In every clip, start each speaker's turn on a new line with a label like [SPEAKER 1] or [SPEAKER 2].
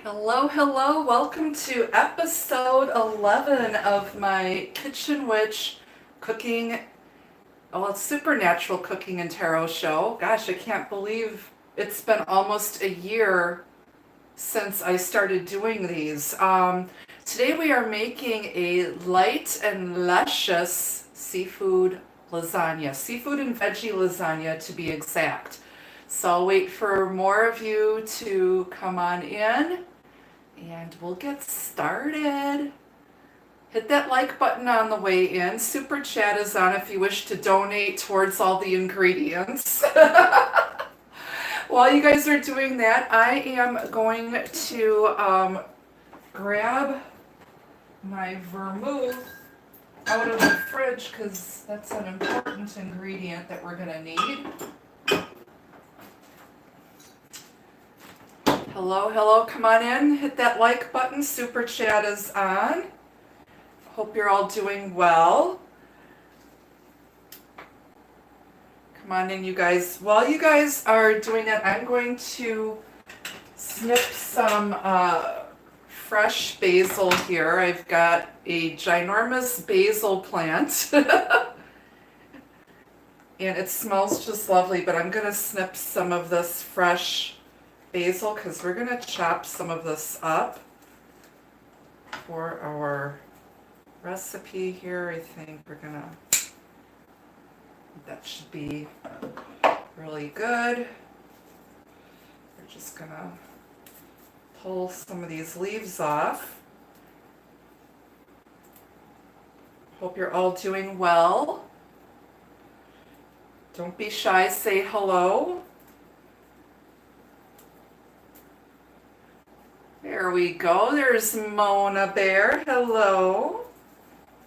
[SPEAKER 1] Hello, hello. Welcome to episode 11 of my Kitchen Witch cooking, well, it's supernatural cooking and tarot show. Gosh, I can't believe it's been almost a year since I started doing these. Today we are making a light and luscious seafood lasagna, seafood and veggie lasagna to be exact. So I'll wait for more of you to come on in and we'll get started. Hit that like button on the way in. Super chat is on if you wish to donate towards all the ingredients. While you guys are doing that, I am going to grab my vermouth out of the fridge because that's an important ingredient that we're going to need. Hello, hello, come on in, hit that like button, super chat is on. Hope you're all doing well. Come on in, you guys. While you guys are doing that, I'm going to snip some fresh basil here. I've got a ginormous basil plant. And it smells just lovely, but I'm going to snip some of this fresh basil because we're going to chop some of this up for our recipe here. I think we're going to, that should be really good. We're just going to pull some of these leaves off. Hope you're all doing well. Don't be shy, say hello. There we go. There's Mona Bear. Hello.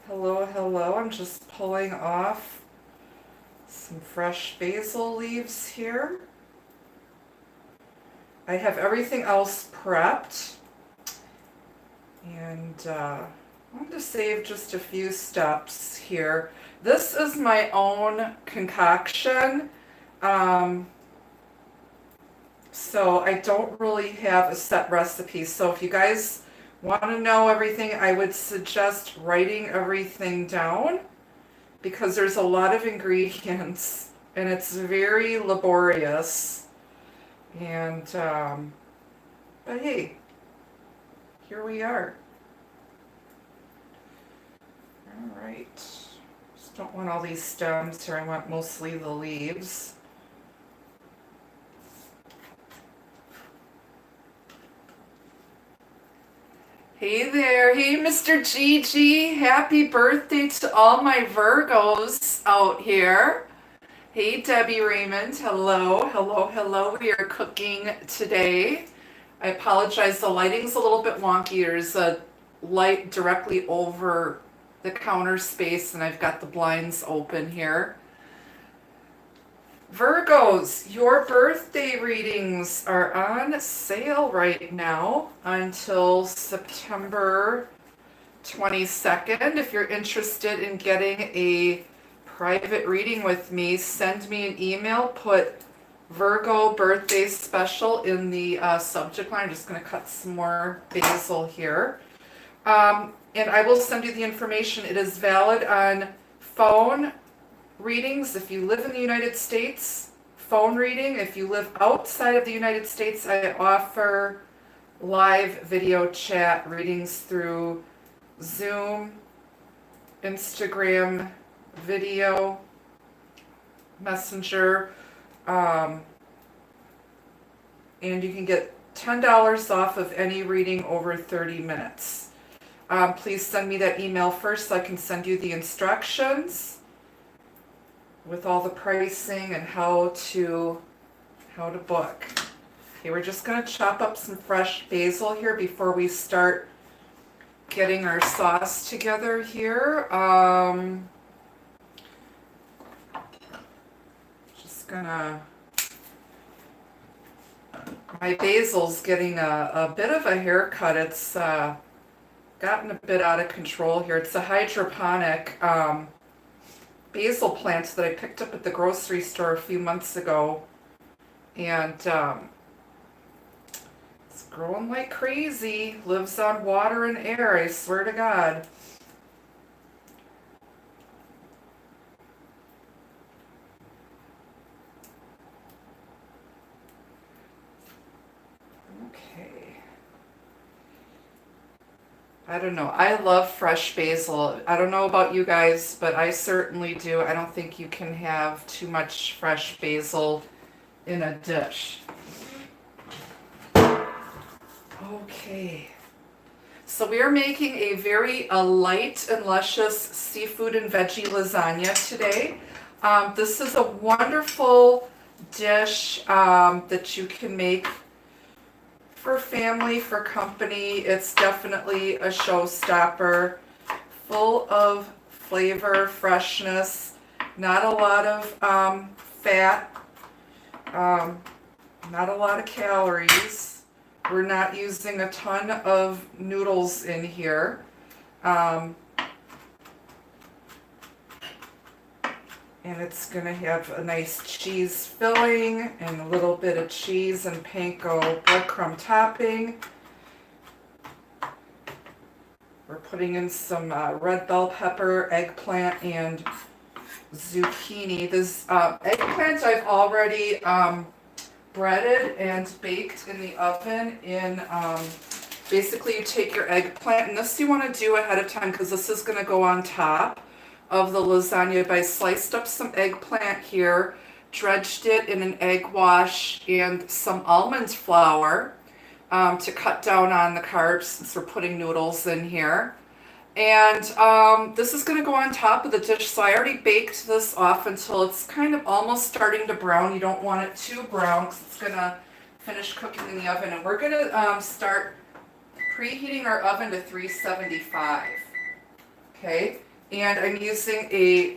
[SPEAKER 1] Hello, hello. I'm just pulling off some fresh basil leaves here. I have everything else prepped. And I'm going to save just a few steps here. This is my own concoction. So I don't really have a set recipe. So if you guys want to know everything, I would suggest writing everything down because there's a lot of ingredients and it's very laborious. And, but hey, here we are. All right. Just don't want all these stems here. I want mostly the leaves. Hey there, hey Mr. Gigi, happy birthday to all my Virgos out here. Hey Debbie Raymond, hello, hello, hello. We are cooking today. I apologize, the lighting's a little bit wonky. There's a light directly over the counter space and I've got the blinds open here. Virgos, your birthday readings are on sale right now until September 22nd. If you're interested in getting a private reading with me, send me an email, put Virgo birthday special in the subject line. I'm just going to cut some more basil here. And I will send you the information. It is valid on phone readings if you live in the United States, phone reading. If you live outside of the United States, I offer live video chat readings through Zoom, Instagram video, Messenger, and you can get $10 off of any reading over 30 minutes. Please send me that email first so I can send you the instructions with all the pricing and how to book. Okay, we're just going to chop up some fresh basil here before we start getting our sauce together here. Just gonna, my basil's getting a bit of a haircut. It's gotten a bit out of control here. It's a hydroponic basil plants that I picked up at the grocery store a few months ago, and it's growing like crazy. Lives on water and air, I swear to God. Okay. I don't know. I love fresh basil. I don't know about you guys, but I certainly do. I don't think you can have too much fresh basil in a dish. Okay. So we are making a very light and luscious seafood and veggie lasagna today. This is a wonderful dish that you can make for family, for company. It's definitely a showstopper, full of flavor, freshness, not a lot of fat, not a lot of calories. We're not using a ton of noodles in here. And it's going to have a nice cheese filling and a little bit of cheese and panko breadcrumb topping. We're putting in some red bell pepper, eggplant, and zucchini. This eggplant I've already breaded and baked in the oven. Basically you take your eggplant, and this you want to do ahead of time because this is going to go on top of the lasagna. But I sliced up some eggplant here, dredged it in an egg wash and some almond flour to cut down on the carbs since we're putting noodles in here. And this is going to go on top of the dish. So I already baked this off until it's kind of almost starting to brown. You don't want it too brown because it's going to finish cooking in the oven. And we're going to start preheating our oven to 375. Okay. And I'm using a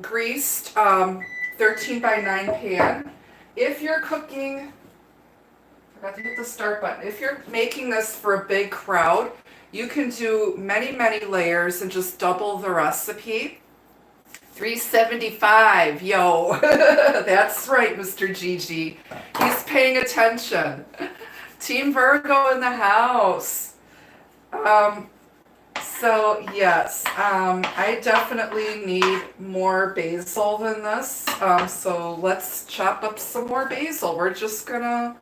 [SPEAKER 1] greased 13 by 9 pan. If you're cooking, I forgot to hit the start button. If you're making this for a big crowd, you can do many, many layers and just double the recipe. 375, yo. That's right, Mr. Gigi. He's paying attention. Team Virgo in the house. So yes, I definitely need more basil than this. So let's chop up some more basil. We're just gonna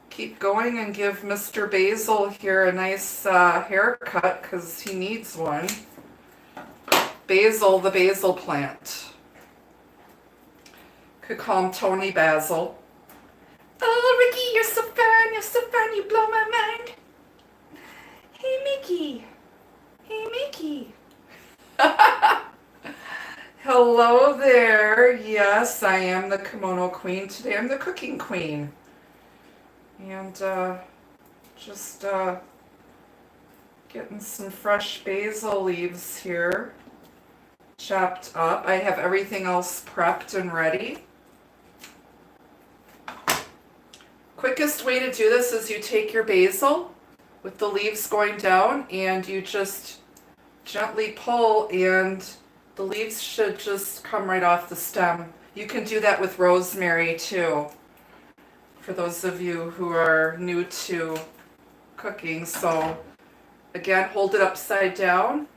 [SPEAKER 1] keep going and give Mr. Basil here a nice haircut because he needs one. Basil, the basil plant. Could call him Tony Basil. Oh, Ricky, you're so fun, you blow my mind. Hey, Mickey. Hey, Mickey. Hello there. Yes, I am the kimono queen. Today I'm the cooking queen. And just getting some fresh basil leaves here chopped up. I have everything else prepped and ready. Quickest way to do this is you take your basil with the leaves going down and you just gently pull and the leaves should just come right off the stem. You can do that with rosemary too, for those of you who are new to cooking. So again, hold it upside down,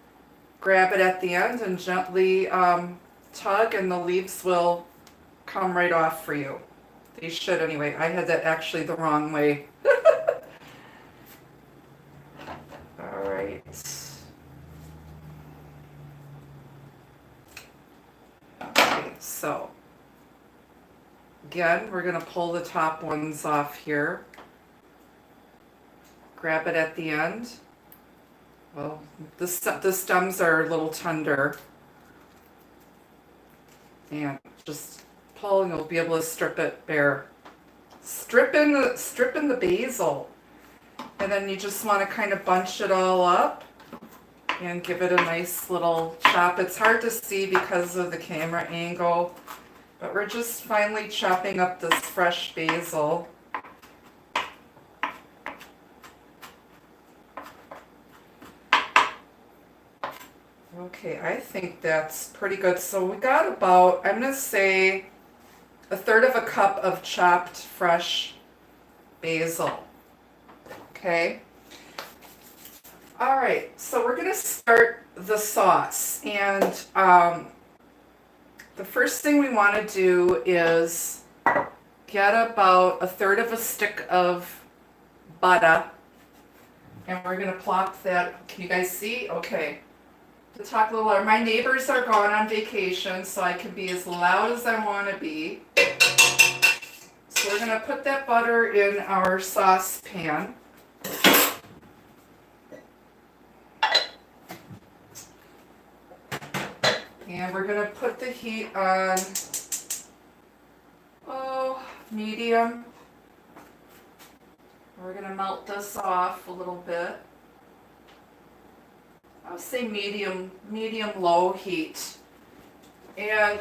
[SPEAKER 1] grab it at the end and gently tug and the leaves will come right off for you. They should anyway. I had that actually the wrong way. All right. Okay, so again, we're going to pull the top ones off here. Grab it at the end. Well, the stems are a little tender. And just pull and you'll be able to strip it bare. Strip in the basil. And then you just want to kind of bunch it all up and give it a nice little chop. It's hard to see because of the camera angle, but we're just finely chopping up this fresh basil. Okay, I think that's pretty good. So we got about, I'm going to say, 1/3 of a cup of chopped fresh basil. Okay. All right, so we're going to start the sauce. And the first thing we want to do is get about 1/3 of a stick of butter. And we're going to plop that. Can you guys see? Okay. To talk a little louder. My neighbors are gone on vacation, so I can be as loud as I want to be. So we're going to put that butter in our saucepan. And we're going to put the heat on, medium. We're going to melt this off a little bit. I would say medium low heat. And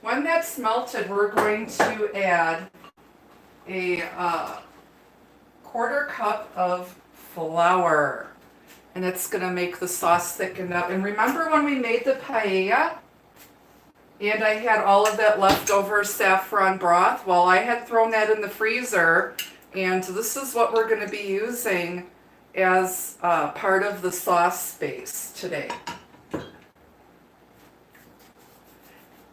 [SPEAKER 1] when that's melted, we're going to add a 1/4 cup of flour. And it's going to make the sauce thicken up. And remember when we made the paella? And I had all of that leftover saffron broth? Well, I had thrown that in the freezer. And this is what we're going to be using as part of the sauce base today.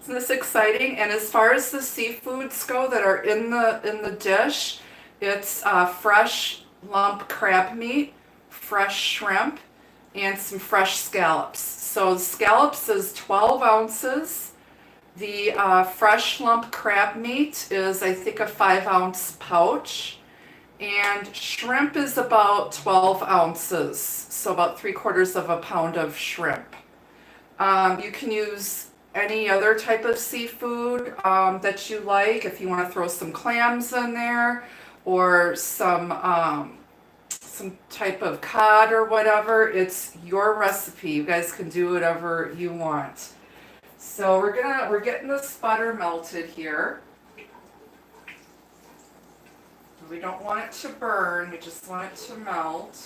[SPEAKER 1] Isn't this exciting? And as far as the seafoods go that are in the dish, it's fresh lump crab meat, fresh shrimp, and some fresh scallops. So the scallops is 12 ounces. The fresh lump crab meat is, I think, a 5-ounce pouch. And shrimp is about 12 ounces, so about 3/4 of a pound of shrimp. You can use any other type of seafood that you like. If you want to throw some clams in there, or some type of cod or whatever, it's your recipe. You guys can do whatever you want. So we're getting this butter melted here. We don't want it to burn, we just want it to melt.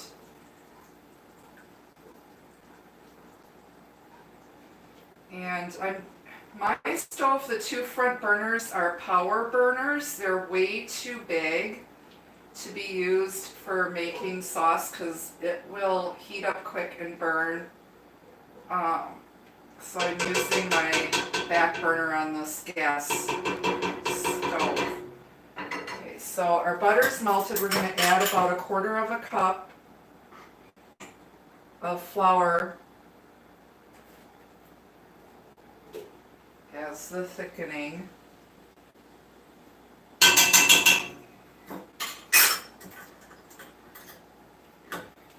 [SPEAKER 1] And my stove, the 2 front burners are power burners. They're way too big to be used for making sauce because it will heat up quick and burn. So I'm using my back burner on this gas stove. Okay, so our butter's melted. We're going to add about 1/4 of a cup of flour as the thickening.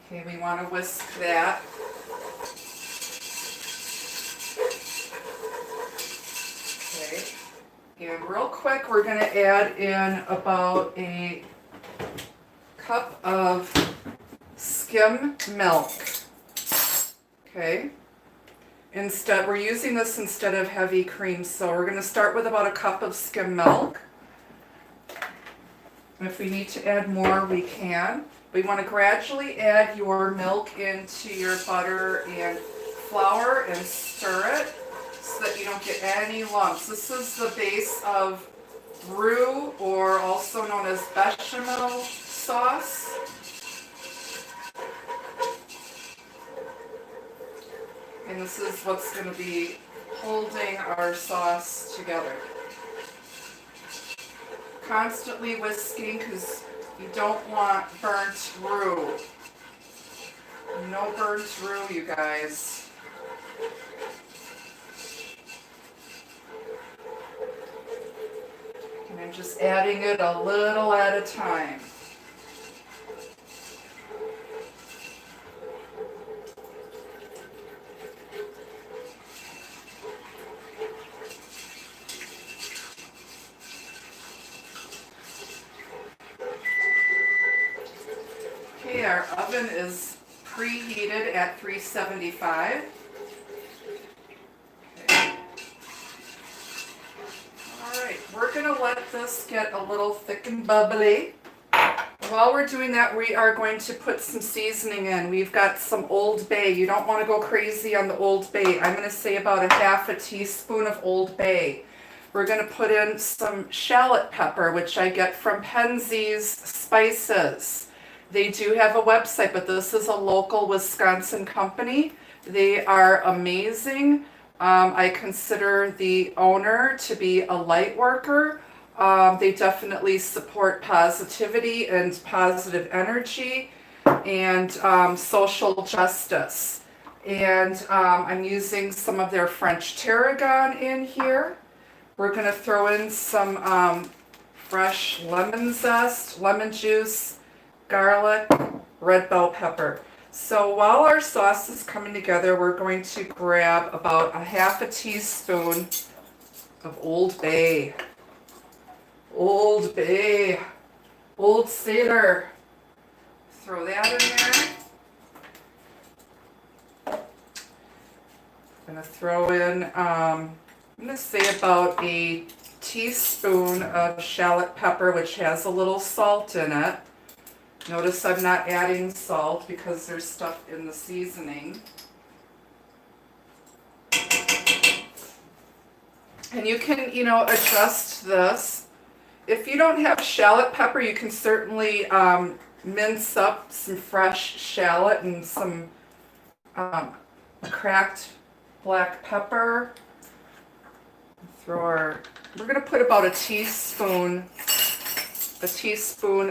[SPEAKER 1] Okay, we want to whisk that. Okay, and real quick, we're going to add in about a cup of skim milk. Okay, we're using this instead of heavy cream, so we're going to start with about a cup of skim milk. And if we need to add more, we can. We want to gradually add your milk into your butter and flour and stir it so that you don't get any lumps. This is the base of roux, or also known as bechamel sauce. And this is what's going to be holding our sauce together. Constantly whisking because you don't want burnt roux. No burnt roux, you guys. And I'm just adding it a little at a time. Okay, our oven is preheated at 375. Okay. Alright, we're going to let this get a little thick and bubbly. While we're doing that, we are going to put some seasoning in. We've got some Old Bay. You don't want to go crazy on the Old Bay. I'm going to say about 1/2 teaspoon of Old Bay. We're going to put in some shallot pepper, which I get from Penzeys Spices. They do have a website, but this is a local Wisconsin company. They are amazing. I consider the owner to be a light worker. They definitely support positivity and positive energy and social justice. And I'm using some of their French tarragon in here. We're going to throw in some fresh lemon zest, lemon juice, garlic, red bell pepper. So while our sauce is coming together, we're going to grab about a half a teaspoon of Old Bay. Old Bay. Old Cedar. Throw that in there. I'm going to throw in, I'm going to say about a teaspoon of shallot pepper, which has a little salt in it. Notice I'm not adding salt because there's stuff in the seasoning. And you can, adjust this. If you don't have shallot pepper, you can certainly mince up some fresh shallot and some cracked black pepper. We're going to put about a teaspoon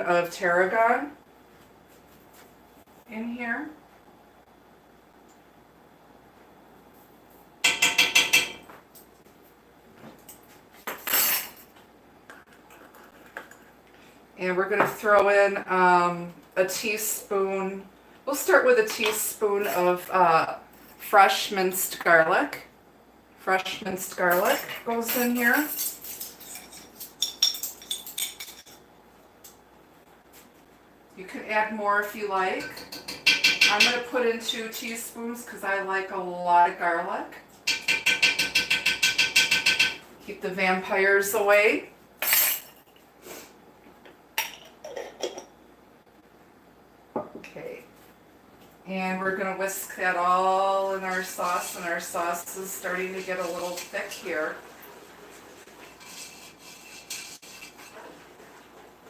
[SPEAKER 1] of tarragon in here. And we're going to throw in a teaspoon, we'll start with a teaspoon of fresh minced garlic. Fresh minced garlic goes in here. You can add more if you like. I'm going to put in 2 teaspoons because I like a lot of garlic. Keep the vampires away. Okay. And we're going to whisk that all in our sauce, and our sauce is starting to get a little thick here.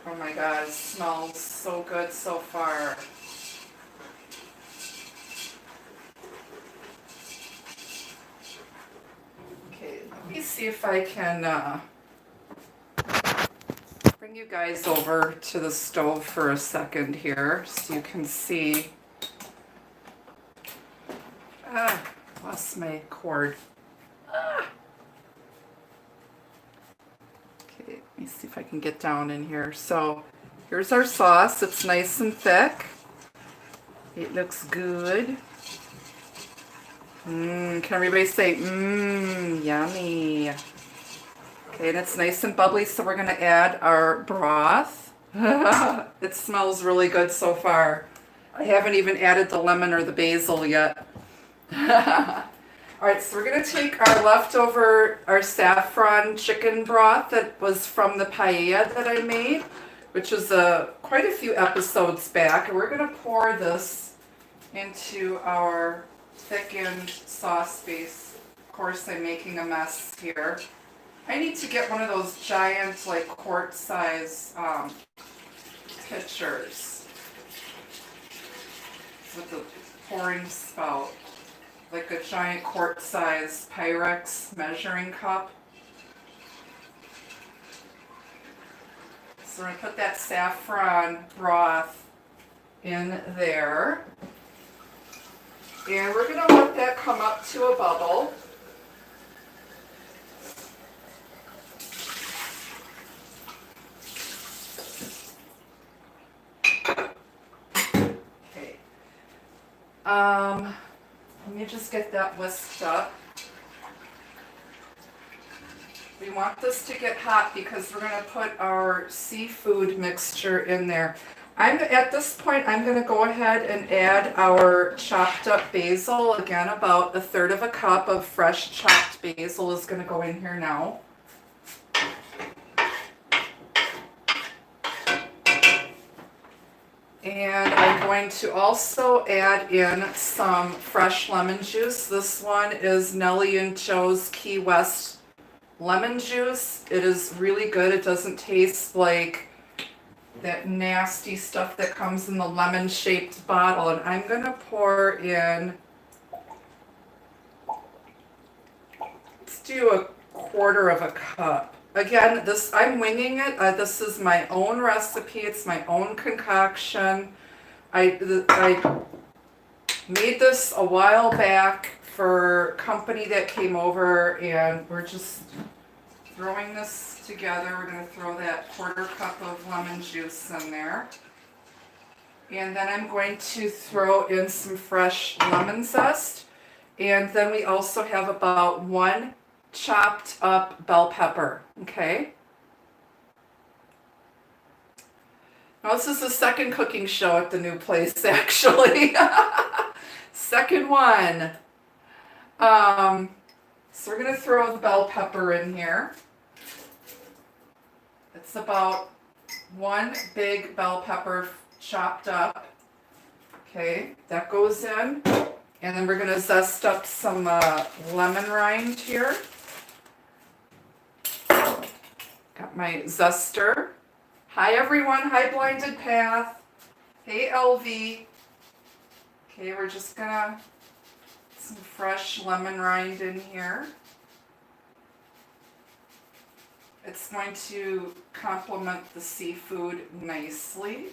[SPEAKER 1] Oh my God, it smells so good so far. Okay, let me see if I can bring you guys over to the stove for a second here so you can see. Lost my cord. Okay, let me see if I can get down in here. So here's our sauce. It's nice and thick. It looks good. Can everybody say, yummy. Okay, and it's nice and bubbly, so we're going to add our broth. It smells really good so far. I haven't even added the lemon or the basil yet. Alright, so we're going to take our saffron chicken broth that was from the paella that I made, which was quite a few episodes back, and we're going to pour this into our thickened sauce base. Of course, I'm making a mess here. I need to get one of those giant, like, quart-size pitchers with the pouring spout. Like a giant quart-size Pyrex measuring cup. So we're going to put that saffron broth in there. And we're going to let that come up to a bubble. Okay. Let me just get that whisked up. We want this to get hot because we're going to put our seafood mixture in there. At this point, I'm going to go ahead and add our chopped up basil. Again, about 1/3 cup of fresh chopped basil is going to go in here now. And I'm going to also add in some fresh lemon juice. This one is Nellie and Joe's Key West lemon juice. It is really good. It doesn't taste like that nasty stuff that comes in the lemon-shaped bottle. And I'm going to pour in, let's do a quarter of a cup. Again, I'm winging it. This is my own recipe. It's my own concoction. I made this a while back for a company that came over, and we're just throwing this together. We're going to throw that quarter cup of lemon juice in there. And then I'm going to throw in some fresh lemon zest. And then we also have about 1 chopped up bell pepper, okay? Now this is the second cooking show at the new place, actually. Second one. So we're going to throw the bell pepper in here. It's about 1 big bell pepper chopped up. Okay, that goes in. And then we're going to zest up some lemon rind here. Got my zester. Hi everyone, hi Blinded Path. Hey LV. Okay, we're just going to some fresh lemon rind in here. It's going to complement the seafood nicely.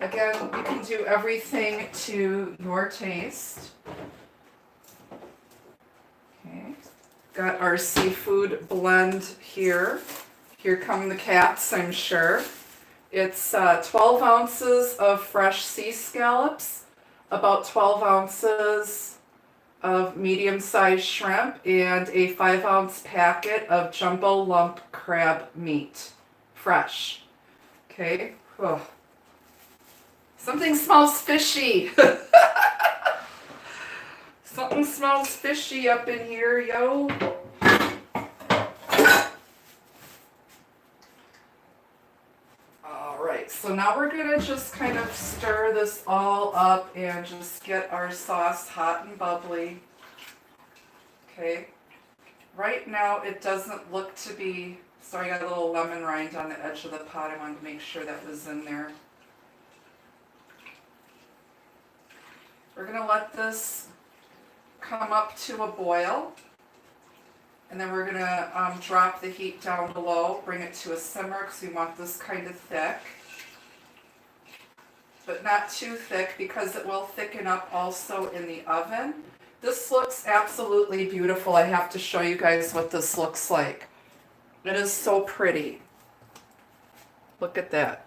[SPEAKER 1] Again, you can do everything to your taste. Okay, got our seafood blend here. Here come the cats, I'm sure. It's 12 ounces of fresh sea scallops, about 12 ounces of medium-sized shrimp, and a 5-ounce packet of jumbo lump crab meat, fresh. Okay. Ugh. Something smells fishy. Something smells fishy up in here, yo. All right, so now we're gonna just kind of stir this all up and just get our sauce hot and bubbly. Okay. Right now it doesn't look to be, so I got a little lemon rind on the edge of the pot. I wanted to make sure that was in there. We're going to let this come up to a boil, and then we're going to drop the heat down below, bring it to a simmer because we want this kind of thick, but not too thick because it will thicken up also in the oven. This looks absolutely beautiful. I have to show you guys what this looks like. It is so pretty. Look at that.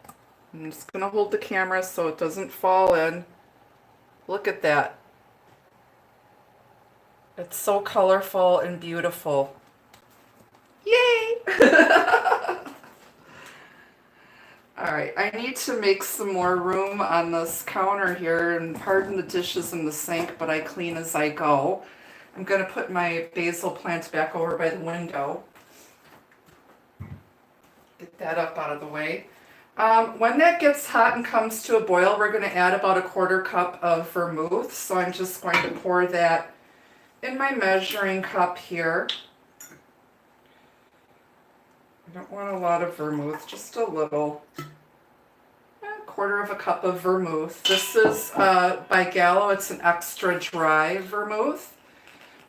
[SPEAKER 1] I'm just going to hold the camera so it doesn't fall in. Look at that. It's so colorful and beautiful. Yay! All right, I need to make some more room on this counter here, and pardon the dishes in the sink, but I clean as I go. I'm going to put my basil plant back over by the window. Get that up out of the way. When that gets hot and comes to a boil, we're going to add about a quarter cup of vermouth. So I'm just going to pour that in my measuring cup here. I don't want a lot of vermouth, just a little. A quarter of a cup of vermouth. This is by Gallo. It's an extra dry vermouth.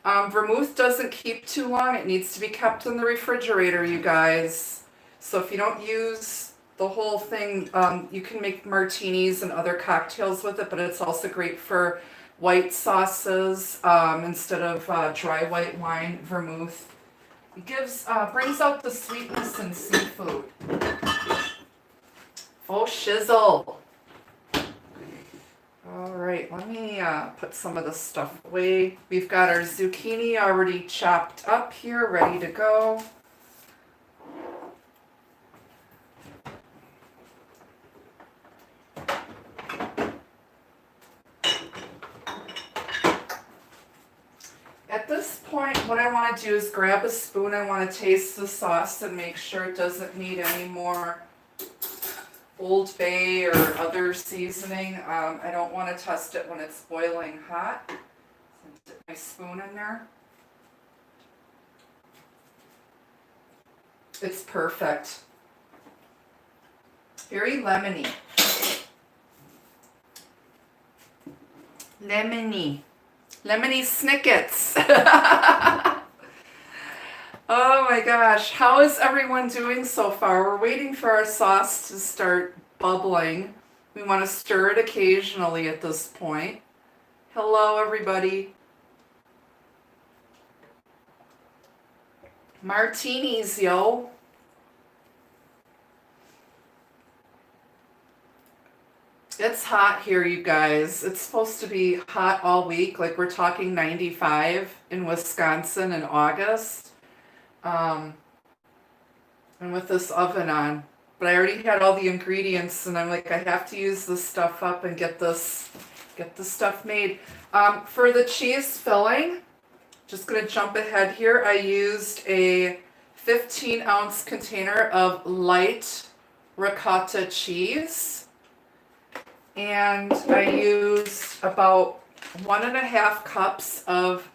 [SPEAKER 1] Vermouth doesn't keep too long. It needs to be kept in the refrigerator, you guys. So if you don't use the whole thing, you can make martinis and other cocktails with it, but it's also great for white sauces instead of dry white wine. Vermouth. It brings out the sweetness in seafood. Oh, shizzle. All right, let me put some of this stuff away. We've got our zucchini already chopped up here, ready to go. At this point, what I want to do is grab a spoon. I want to taste the sauce and make sure it doesn't need any more Old Bay or other seasoning. I don't want to test it when it's boiling hot. So dip my spoon in there. It's perfect. Very lemony. Lemony. Lemony snickets. Oh my gosh. How is everyone doing so far? We're waiting for our sauce to start bubbling. We want to stir it occasionally at this point. Hello, everybody. Martinis, yo. It's hot here, you guys. It's supposed to be hot all week. Like we're talking 95 in Wisconsin in August. And with this oven on. But I already had all the ingredients and I'm like, I have to use this stuff up and get this stuff made. For the cheese filling, just gonna jump ahead here. I used a 15-ounce container of light ricotta cheese. And I used about 1.5 cups of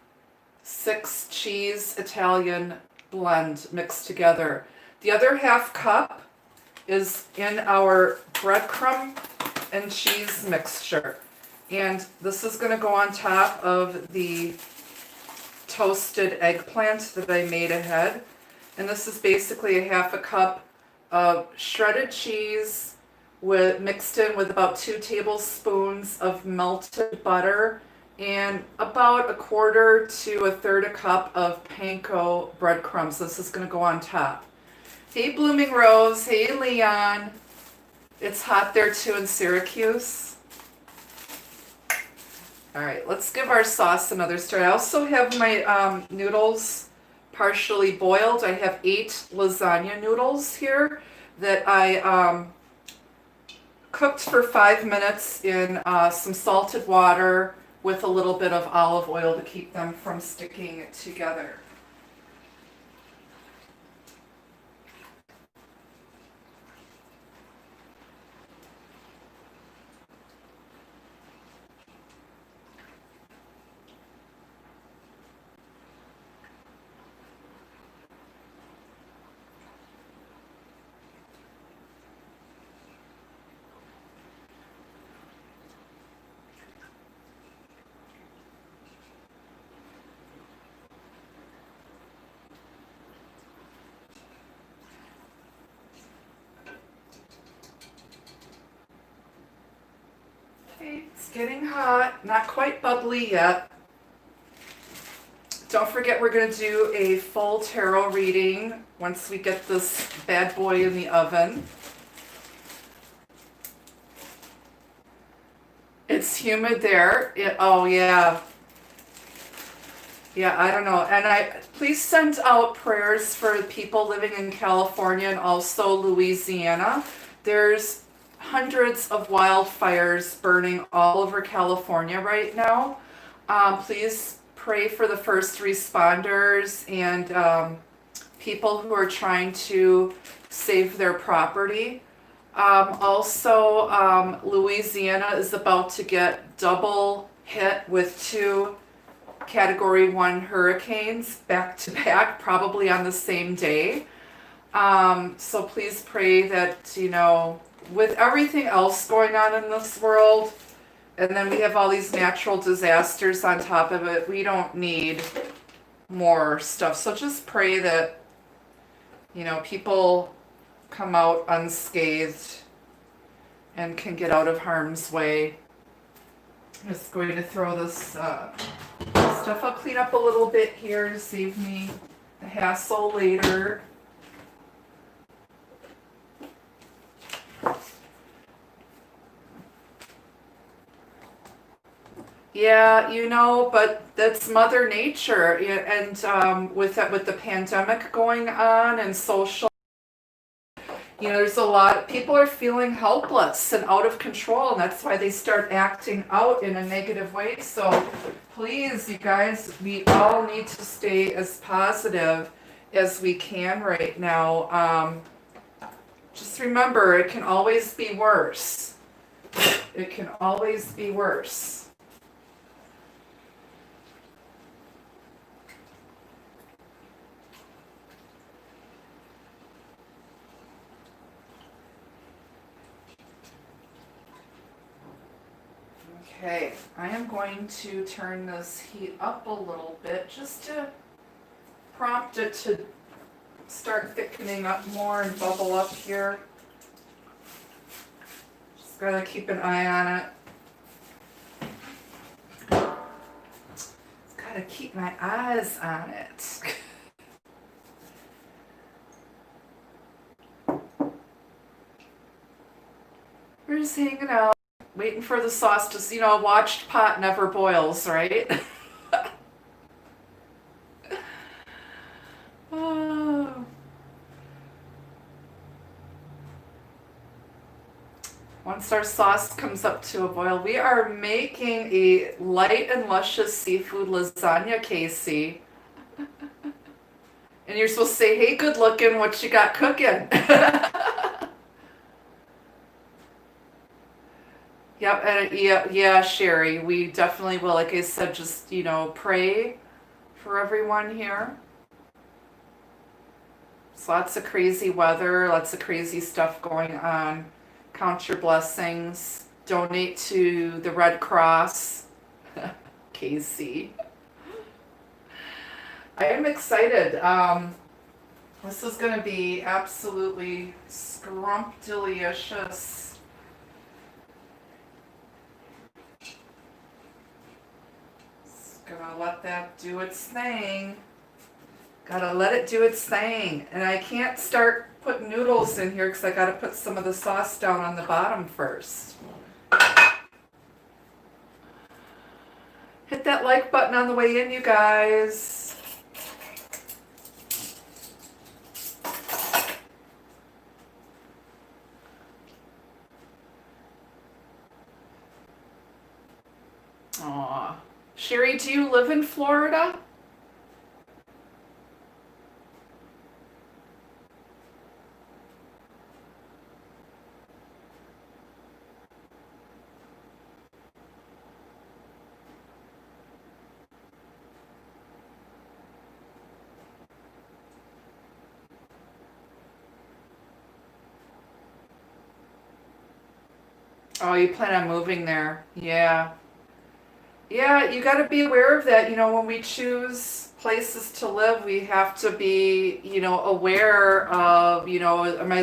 [SPEAKER 1] 6 cheese Italian blend mixed together. The other half cup is in our breadcrumb and cheese mixture. And this is going to go on top of the toasted eggplant that I made ahead. And this is basically 1/2 cup of shredded cheese mixed in with about 2 tablespoons of melted butter and about 1/4 to 1/3 cup of panko breadcrumbs. This is going to go on top. Hey, Blooming Rose. Hey, Leon. It's hot there too in Syracuse. All right, let's give our sauce another stir. I also have my noodles partially boiled. I have 8 lasagna noodles here that I cooked for 5 minutes in some salted water with a little bit of olive oil to keep them from sticking together. It's getting hot, not quite bubbly yet. Don't forget we're going to do a full tarot reading once we get this bad boy in the oven. It's humid there. Oh yeah. Yeah, I don't know. And please send out prayers for people living in California and also Louisiana. There's hundreds of wildfires burning all over California right now. Please pray for the first responders and people who are trying to save their property. Also, Louisiana is about to get double hit with 2 Category 1 hurricanes back to back, probably on the same day. So please pray that, with everything else going on in this world, and then we have all these natural disasters on top of it, we don't need more stuff. So just pray that, people come out unscathed and can get out of harm's way. I'm just going to throw this stuff. I'll clean up a little bit here to save me the hassle later. Yeah, but that's Mother Nature, and with the pandemic going on and social, You know, there's a lot, people are feeling helpless and out of control, and that's why they start acting out in a negative way. So please, you guys, we all need to stay as positive as we can right now. Just remember, it can always be worse. It can always be worse. Okay, I am going to turn this heat up a little bit just to prompt it to start thickening up more and bubble up here. Just gotta keep an eye on it. Just gotta keep my eyes on it. We're just hanging out, waiting for the sauce to, you know, a watched pot never boils, right? Oh. Once our sauce comes up to a boil, we are making a light and luscious seafood lasagna, Casey. And you're supposed to say, hey, good looking, what you got cooking? Yep, and yeah, Sherry, we definitely will. Like I said, just, you know, pray for everyone here. It's lots of crazy weather, lots of crazy stuff going on. Count your blessings. Donate to the Red Cross. Casey. I am excited. This is going to be absolutely scrumptious. Gonna let that do its thing. Gotta let it do its thing. And I can't start putting noodles in here because I gotta put some of the sauce down on the bottom first. Hit that like button on the way in, you guys. Aw. Sherry, do you live in Florida? Oh, you plan on moving there? Yeah. Yeah, you got to be aware of that. You know, when we choose places to live, we have to be, you know, aware of, you know, am I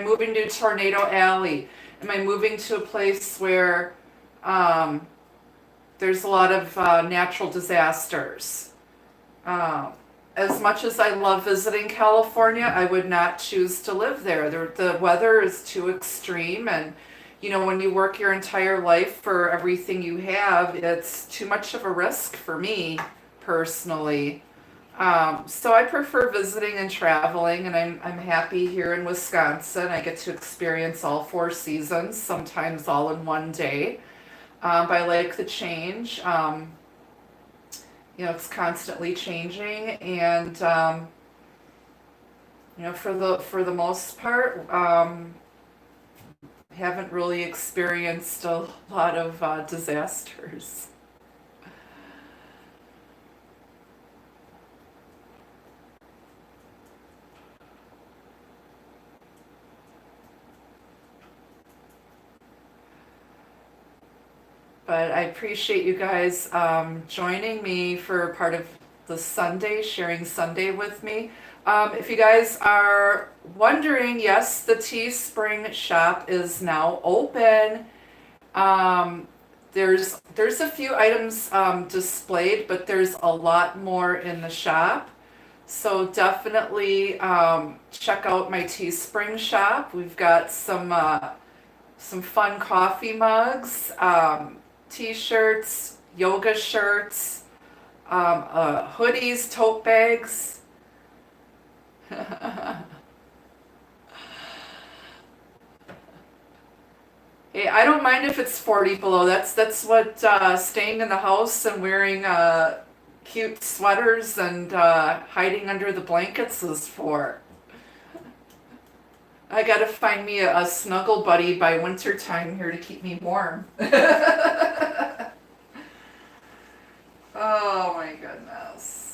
[SPEAKER 1] moving to Tornado Alley? Am I moving to a place where um, there's a lot of natural disasters? Um, as much as I love visiting California, I would not choose to live there. The weather is too extreme, and you know, when you work your entire life for everything you have, it's too much of a risk for me personally. So I prefer visiting and traveling, and I'm happy here in Wisconsin. I get to experience all four seasons, sometimes all in one day. But I like the change. You know, it's constantly changing, and you know, for the most part, haven't really experienced a lot of disasters. But I appreciate you guys joining me for part of the Sunday, sharing Sunday with me. If you guys are wondering, yes, the Teespring shop is now open. Um, there's a few items displayed, but there's a lot more in the shop. So definitely check out my Teespring shop. We've got some fun coffee mugs, t-shirts, yoga shirts, hoodies, tote bags. Hey, I don't mind if it's 40 below. That's what staying in the house and wearing cute sweaters and hiding under the blankets is for. I gotta find me a snuggle buddy by winter time here to keep me warm. Oh my goodness.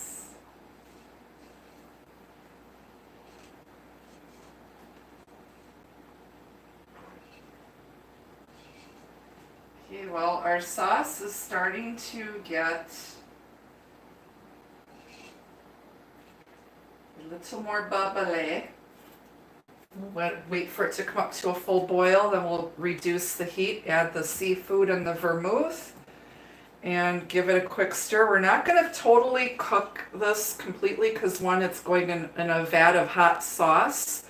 [SPEAKER 1] Okay, well, our sauce is starting to get a little more bubbly. We'll wait for it to come up to a full boil, then we'll reduce the heat, add the seafood and the vermouth, and give it a quick stir. We're not going to totally cook this completely because one, it's going in a vat of hot sauce,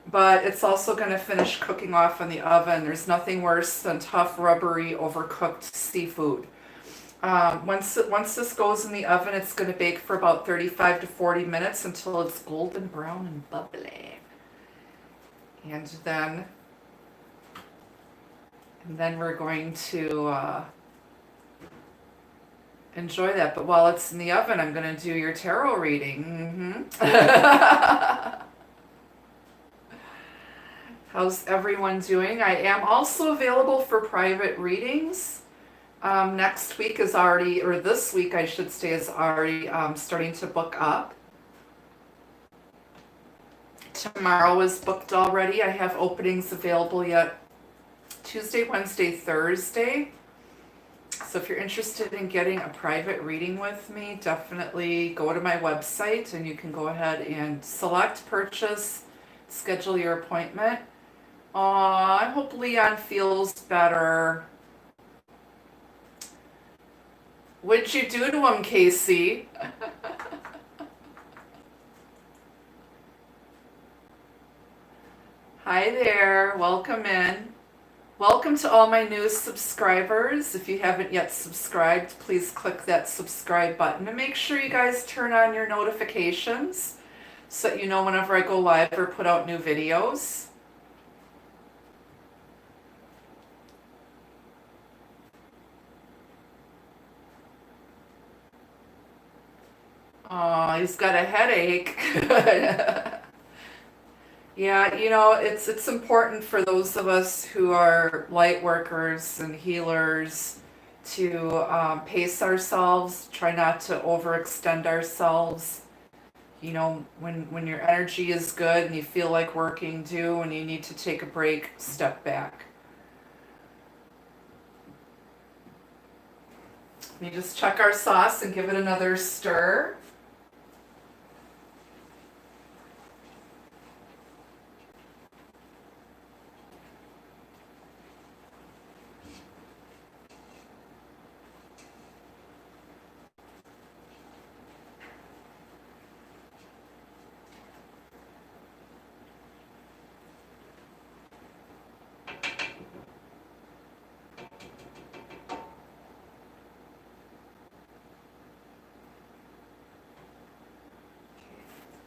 [SPEAKER 1] but it's also going to finish cooking off in the oven. There's nothing worse than tough, rubbery, overcooked seafood. Once this goes in the oven, it's going to bake for about 35 to 40 minutes until it's golden brown and bubbly. And then we're going to enjoy that. But while it's in the oven, I'm going to do your tarot reading. How's everyone doing? I am also available for private readings. Next week is already, or this week I should say, is already starting to book up. Tomorrow is booked already. I have openings available yet Tuesday, Wednesday, Thursday. So if you're interested in getting a private reading with me, definitely go to my website and you can go ahead and select, purchase, schedule your appointment. I hope Leon feels better. What'd you do to him, Casey? Hi there, welcome in. Welcome to all my new subscribers. If you haven't yet subscribed, please click that subscribe button and make sure you guys turn on your notifications so that you know whenever I go live or put out new videos. Oh, he's got a headache. Yeah, you know, it's important for those of us who are light workers and healers to pace ourselves, try not to overextend ourselves. You know, when your energy is good and you feel like working, do, and you need to take a break, step back. Let me just check our sauce and give it another stir.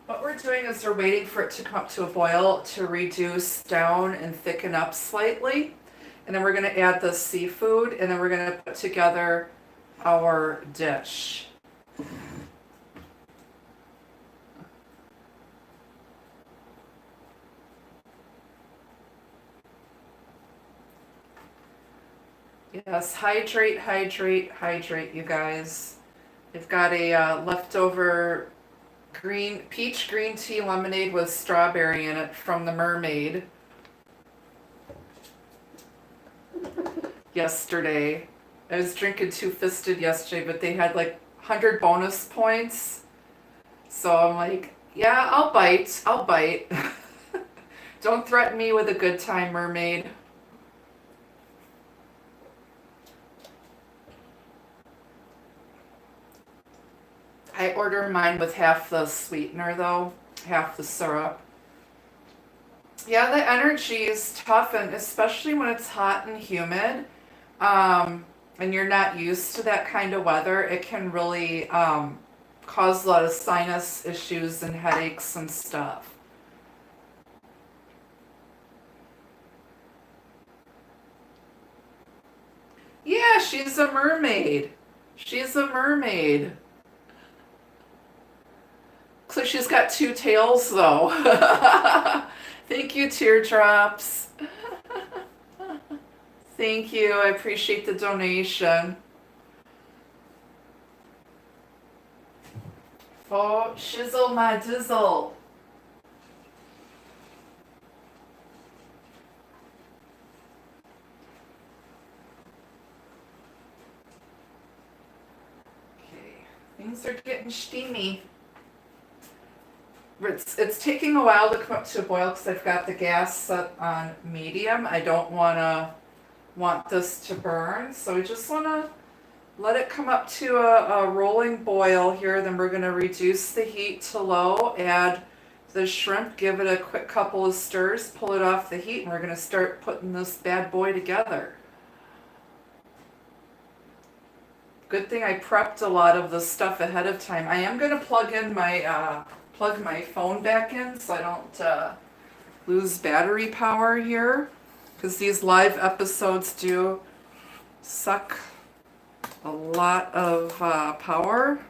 [SPEAKER 1] What we're doing is we're waiting for it to come up to a boil to reduce down and thicken up slightly. And then we're going to add the seafood and then we're going to put together our dish. Yes, hydrate, hydrate, hydrate, you guys. I've got a leftover peach green tea lemonade with strawberry in it from the Mermaid yesterday. I was drinking Two-Fisted yesterday, but they had like 100 bonus points. So I'm like, yeah, I'll bite. Don't threaten me with a good time, Mermaid. I order mine with half the sweetener though, half the syrup. Yeah, the energy is tough, and especially when it's hot and humid, and you're not used to that kind of weather, it can really cause a lot of sinus issues and headaches and stuff. she's a mermaid. She's a mermaid. So she's got two tails though. Thank you, Teardrops. Thank you. I appreciate the donation. Oh, shizzle my dizzle. Okay, things are getting steamy. It's taking a while to come up to a boil because I've got the gas set on medium. I don't want this to burn, so we just want to let it come up to a rolling boil here. Then we're going to reduce the heat to low, add the shrimp, give it a quick couple of stirs, pull it off the heat, and we're going to start putting this bad boy together. Good thing I prepped a lot of the stuff ahead of time. I am going to plug my phone back in so I don't lose battery power here, because these live episodes do suck a lot of power.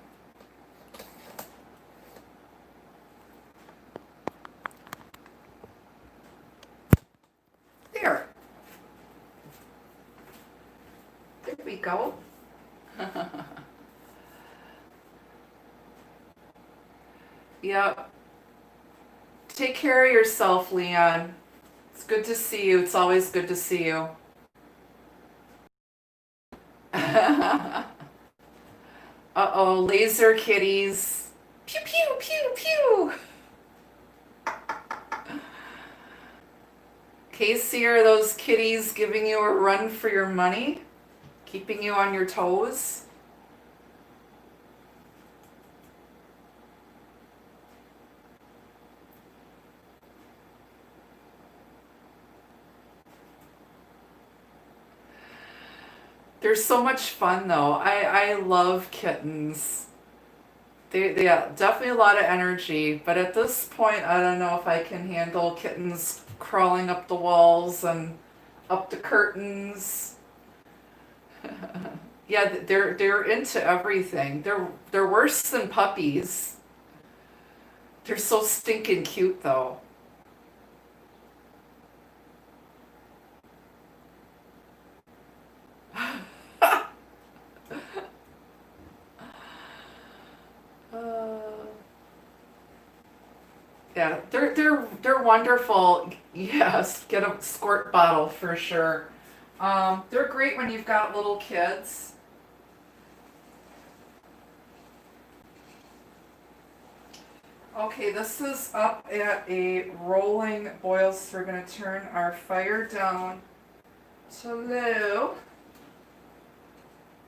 [SPEAKER 1] There we go. Yep. Take care of yourself, Leon. It's good to see you. It's always good to see you. Uh-oh, laser kitties. Pew, pew, pew, pew. Casey, are those kitties giving you a run for your money? Keeping you on your toes? They're so much fun though. I love kittens. They definitely a lot of energy, but at this point I don't know if I can handle kittens crawling up the walls and up the curtains. Yeah, they're into everything. They're worse than puppies. They're so stinking cute though. Yeah, they're wonderful. Yes, get a squirt bottle for sure. They're great when you've got little kids. Okay, this is up at a rolling boil, so we're going to turn our fire down to low.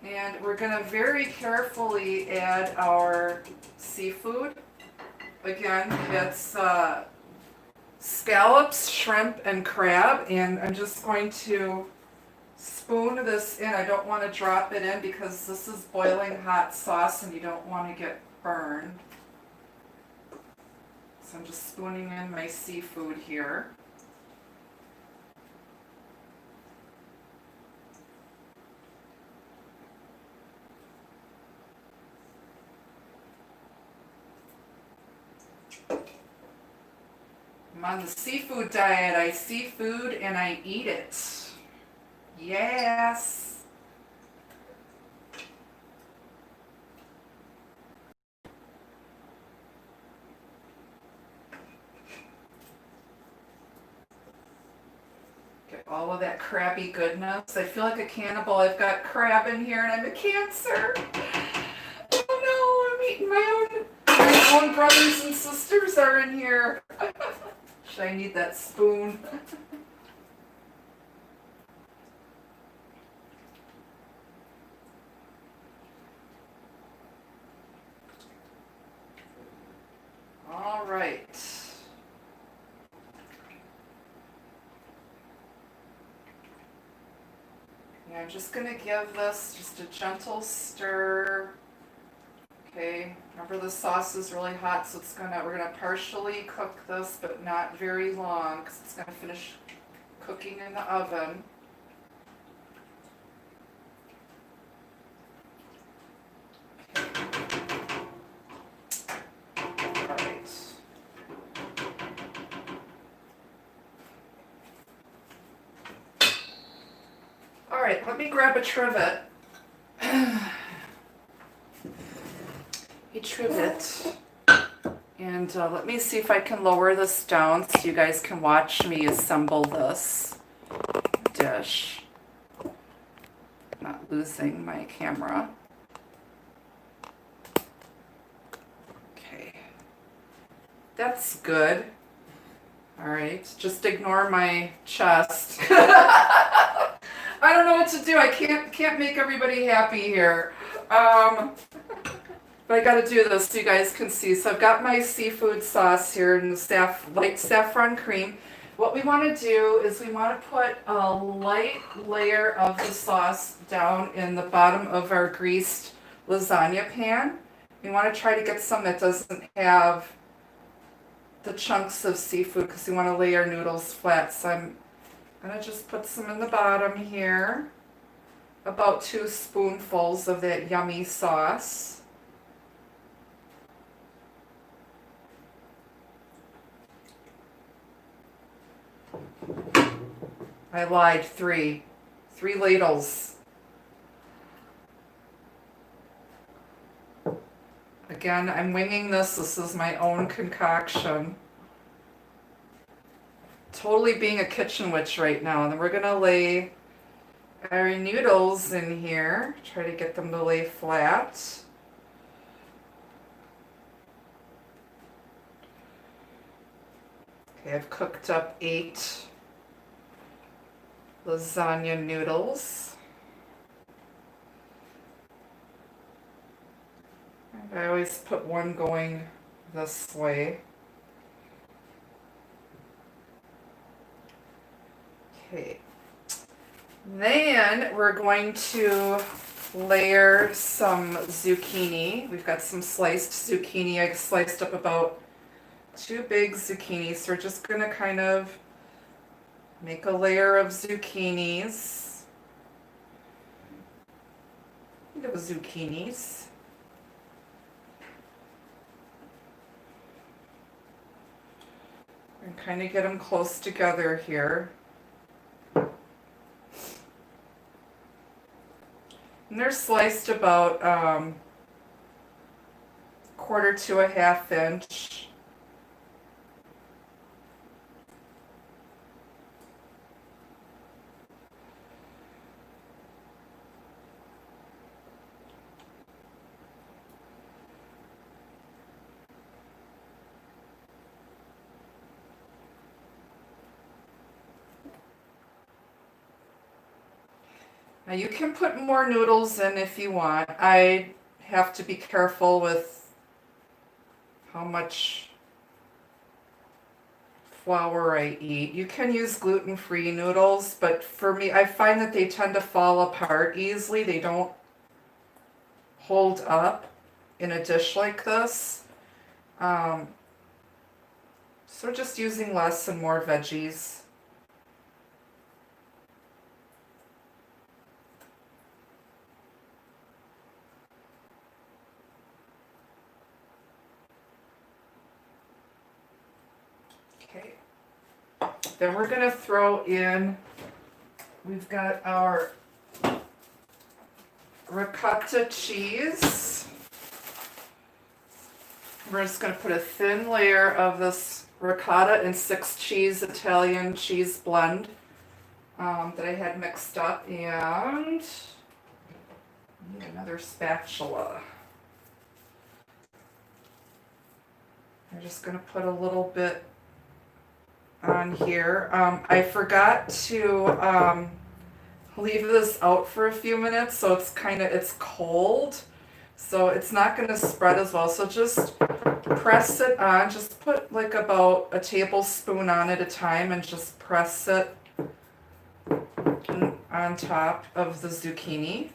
[SPEAKER 1] And we're going to very carefully add our seafood. Again, it's scallops, shrimp, and crab, and I'm just going to spoon this in. I don't want to drop it in because this is boiling hot sauce and you don't want to get burned. So I'm just spooning in my seafood here. I'm on the seafood diet. I see food and I eat it. Yes. Get all of that crabby goodness. I feel like a cannibal. I've got crab in here and I'm a Cancer. Oh no, I'm eating my own brothers and sisters are in here. Should I need that spoon? All right. Yeah, I'm just going to give this just a gentle stir. Okay, remember the sauce is really hot, so we're gonna partially cook this, but not very long, because it's gonna finish cooking in the oven. right, let me grab a trivet. A trivet. And let me see if I can lower this down so you guys can watch me assemble this dish. Not losing my camera. Okay. That's good. All right, just ignore my chest. I don't know what to do. I can't make everybody happy here. But I got to do this so you guys can see. So I've got my seafood sauce here in the light saffron cream. What we want to do is we want to put a light layer of the sauce down in the bottom of our greased lasagna pan. We want to try to get some that doesn't have the chunks of seafood because we want to lay our noodles flat. So I'm going to just put some in the bottom here. About 2 spoonfuls of that yummy sauce. I lied, 3 ladles. Again, I'm winging this. This is my own concoction. Totally being a kitchen witch right now. And then we're going to lay our noodles in here. Try to get them to lay flat. Okay, I've cooked up 8 lasagna noodles. I always put one going this way. Okay. Then we're going to layer some zucchini. We've got some sliced zucchini. I sliced up about 2 big zucchinis. So we're just going to kind of make a layer of zucchinis. Those zucchinis. And kind of get them close together here. And they're sliced about 1/4 to 1/2 inch. Now you can put more noodles in if you want. I have to be careful with how much flour I eat. You can use gluten-free noodles, but for me, I find that they tend to fall apart easily. They don't hold up in a dish like this. So just using less and more veggies. Okay, then we're going to throw in, we've got our ricotta cheese. We're just going to put a thin layer of this ricotta and 6 cheese Italian cheese blend that I had mixed up, and need another spatula. I'm just going to put a little bit on here. I forgot to leave this out for a few minutes, so it's cold, so it's not going to spread as well. So just press it on. Just put like about a tablespoon on at a time and just press it on top of the zucchini.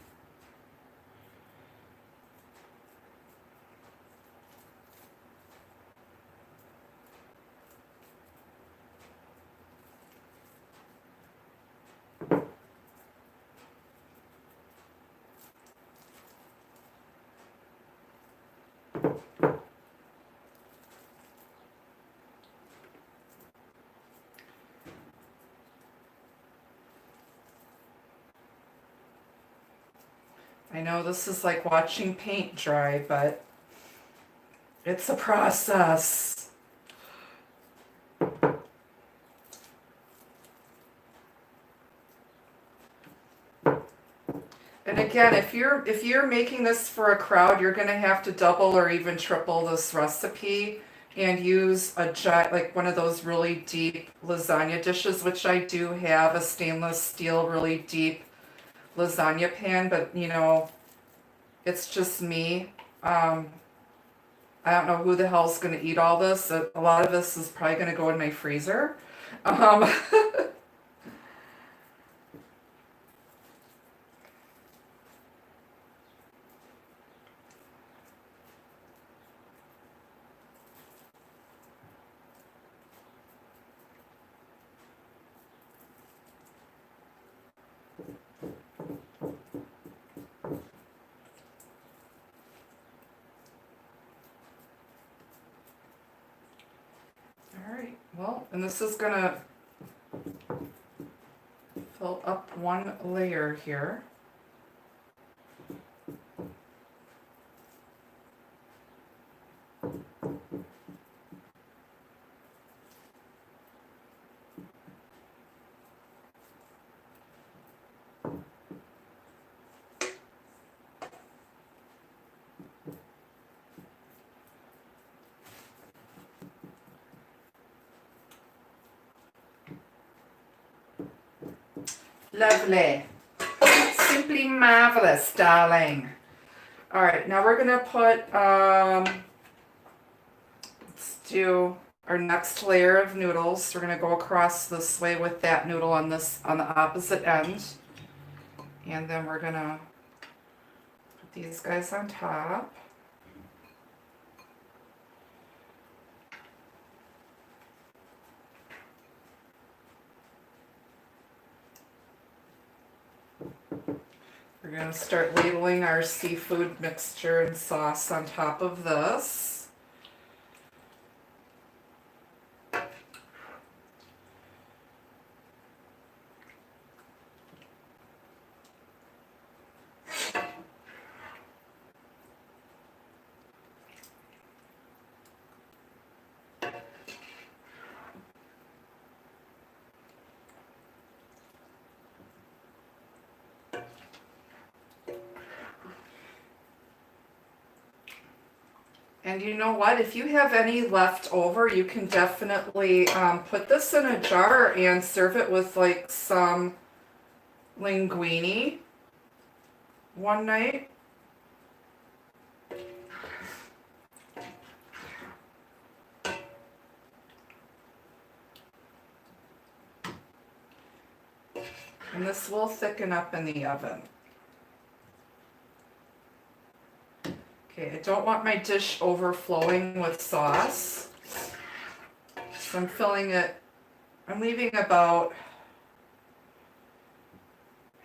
[SPEAKER 1] I know this is like watching paint dry, but it's a process. And again, if you're making this for a crowd, you're going to have to double or even triple this recipe and use like one of those really deep lasagna dishes, which I do have, a stainless steel really deep lasagna pan, but you know, it's just me. I don't know who the hell's going to eat all this. A lot of this is probably going to go in my freezer. Um, all right, well, and this is going to fill up one layer here. Lovely. Simply marvelous, darling. All right, now we're going to put, let's do our next layer of noodles. We're going to go across this way with that noodle on the opposite end. And then we're going to put these guys on top. We're going to start ladling our seafood mixture and sauce on top of this. And you know what? If you have any left over, you can definitely put this in a jar and serve it with like some linguine one night. And this will thicken up in the oven. Okay, I don't want my dish overflowing with sauce. So I'm filling it, I'm leaving about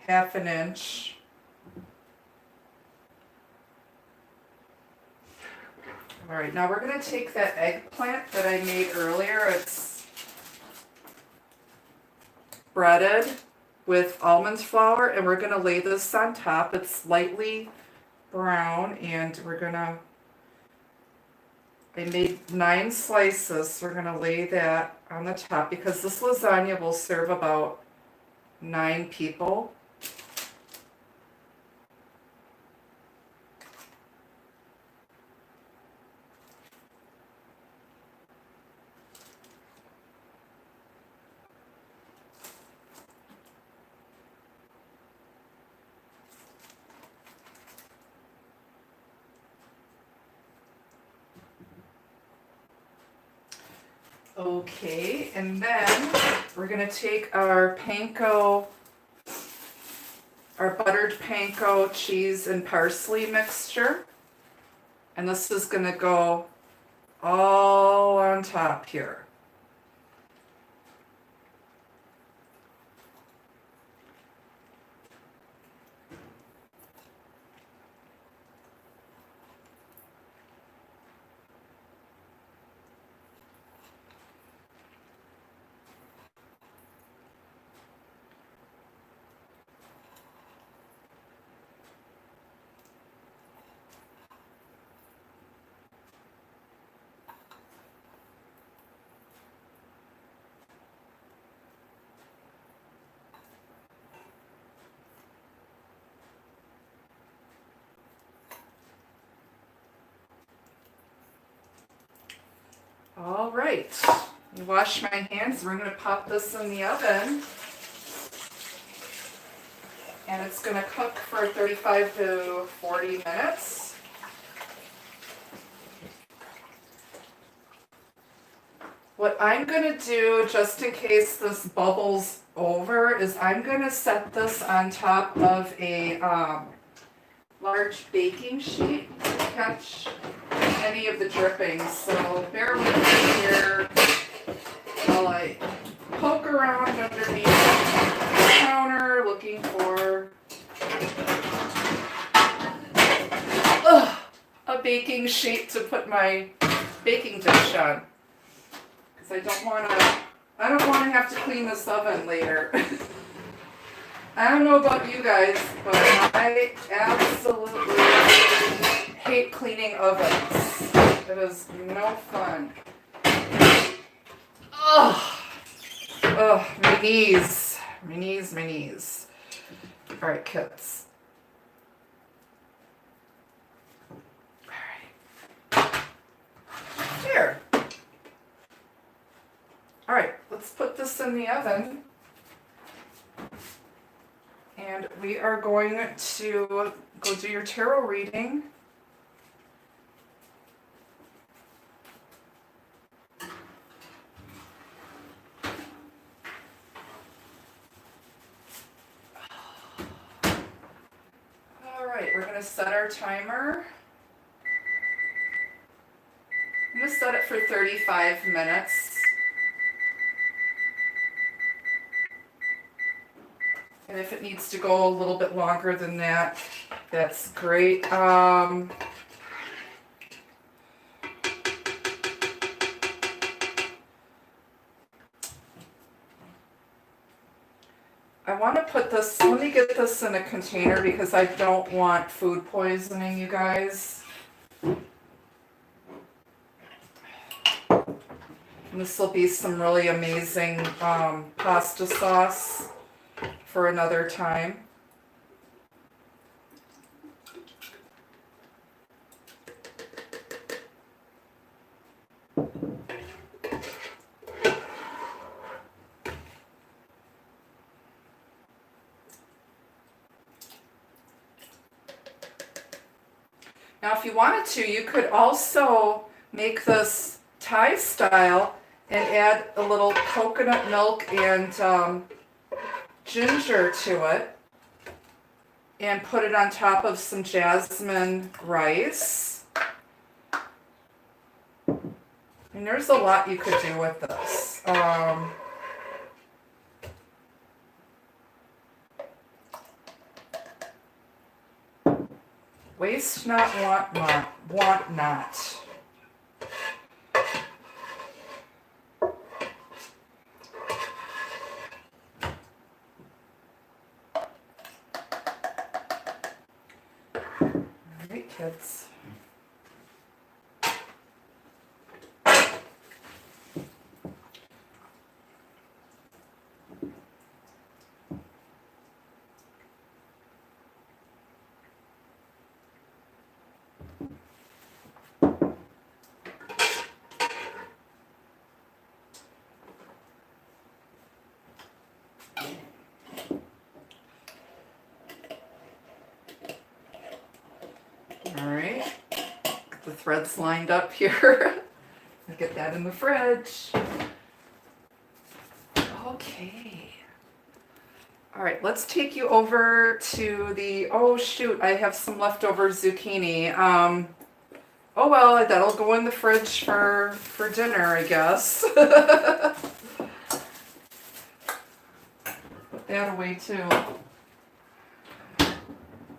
[SPEAKER 1] ½ an inch. All right, now we're going to take that eggplant that I made earlier. It's breaded with almond flour, and we're going to lay this on top. It's lightly brown, and we're going to, I made 9 slices, so we're going to lay that on the top because this lasagna will serve about 9 people. Okay, and then we're going to take our panko, our buttered panko cheese and parsley mixture, and this is going to go all on top here. All right, wash my hands. We're going to pop this in the oven. And it's going to cook for 35 to 40 minutes. What I'm going to do, just in case this bubbles over, is I'm going to set this on top of a large baking sheet to catch any of the drippings. So bear with me here while I poke around underneath the counter looking for a baking sheet to put my baking dish on. Because I don't want to have to clean this oven later. I don't know about you guys, but I absolutely hate cleaning ovens. It is no fun. Ugh. Ugh, my knees. My knees. All right, kids. All right. Here. All right, let's put this in the oven. And we are going to go do your tarot reading. All right, we're going to set our timer. I'm going to set it for 35 minutes. And if it needs to go a little bit longer than that, that's great. I want to put this, let me get this in a container because I don't want food poisoning, you guys. And this will be some really amazing pasta sauce for another time. Now, if you wanted to, you could also make this Thai style and add a little coconut milk and ginger to it and put it on top of some jasmine rice. And there's a lot you could do with this. Waste not, want not. All right, kids. All right, get the threads lined up here. I'll get that in the fridge. Okay. All right, let's take you over to the, oh shoot, I have some leftover zucchini. Oh well, that'll go in the fridge for dinner, I guess. Put that away too.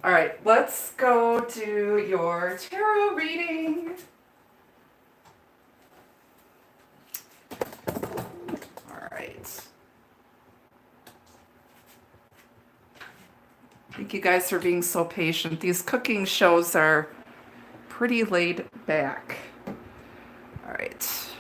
[SPEAKER 1] All right, let's go do your tarot reading. All right. Thank you guys for being so patient. These cooking shows are pretty laid back. All right.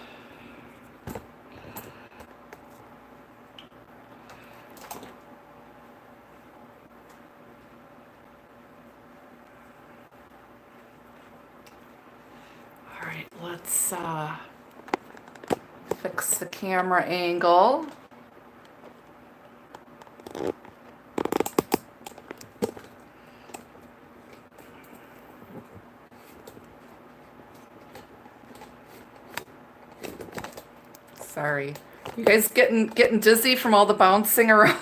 [SPEAKER 1] All right, let's the camera angle. Sorry. You guys getting dizzy from all the bouncing around?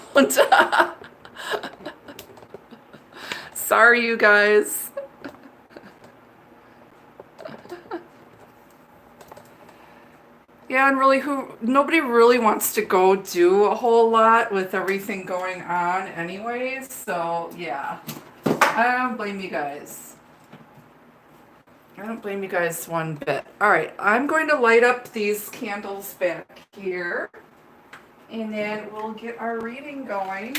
[SPEAKER 1] Sorry, you guys. Yeah, and really, nobody really wants to go do a whole lot with everything going on anyways, so yeah. I don't blame you guys. I don't blame you guys one bit. Alright, I'm going to light up these candles back here, and then we'll get our reading going.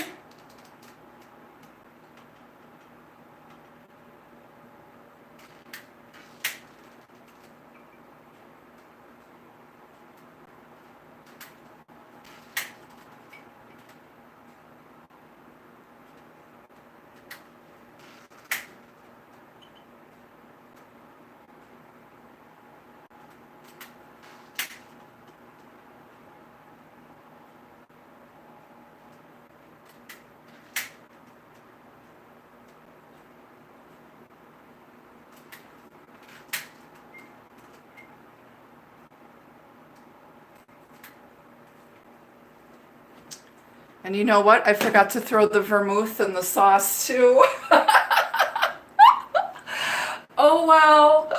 [SPEAKER 1] And you know what? I forgot to throw the vermouth in the sauce too. Oh well.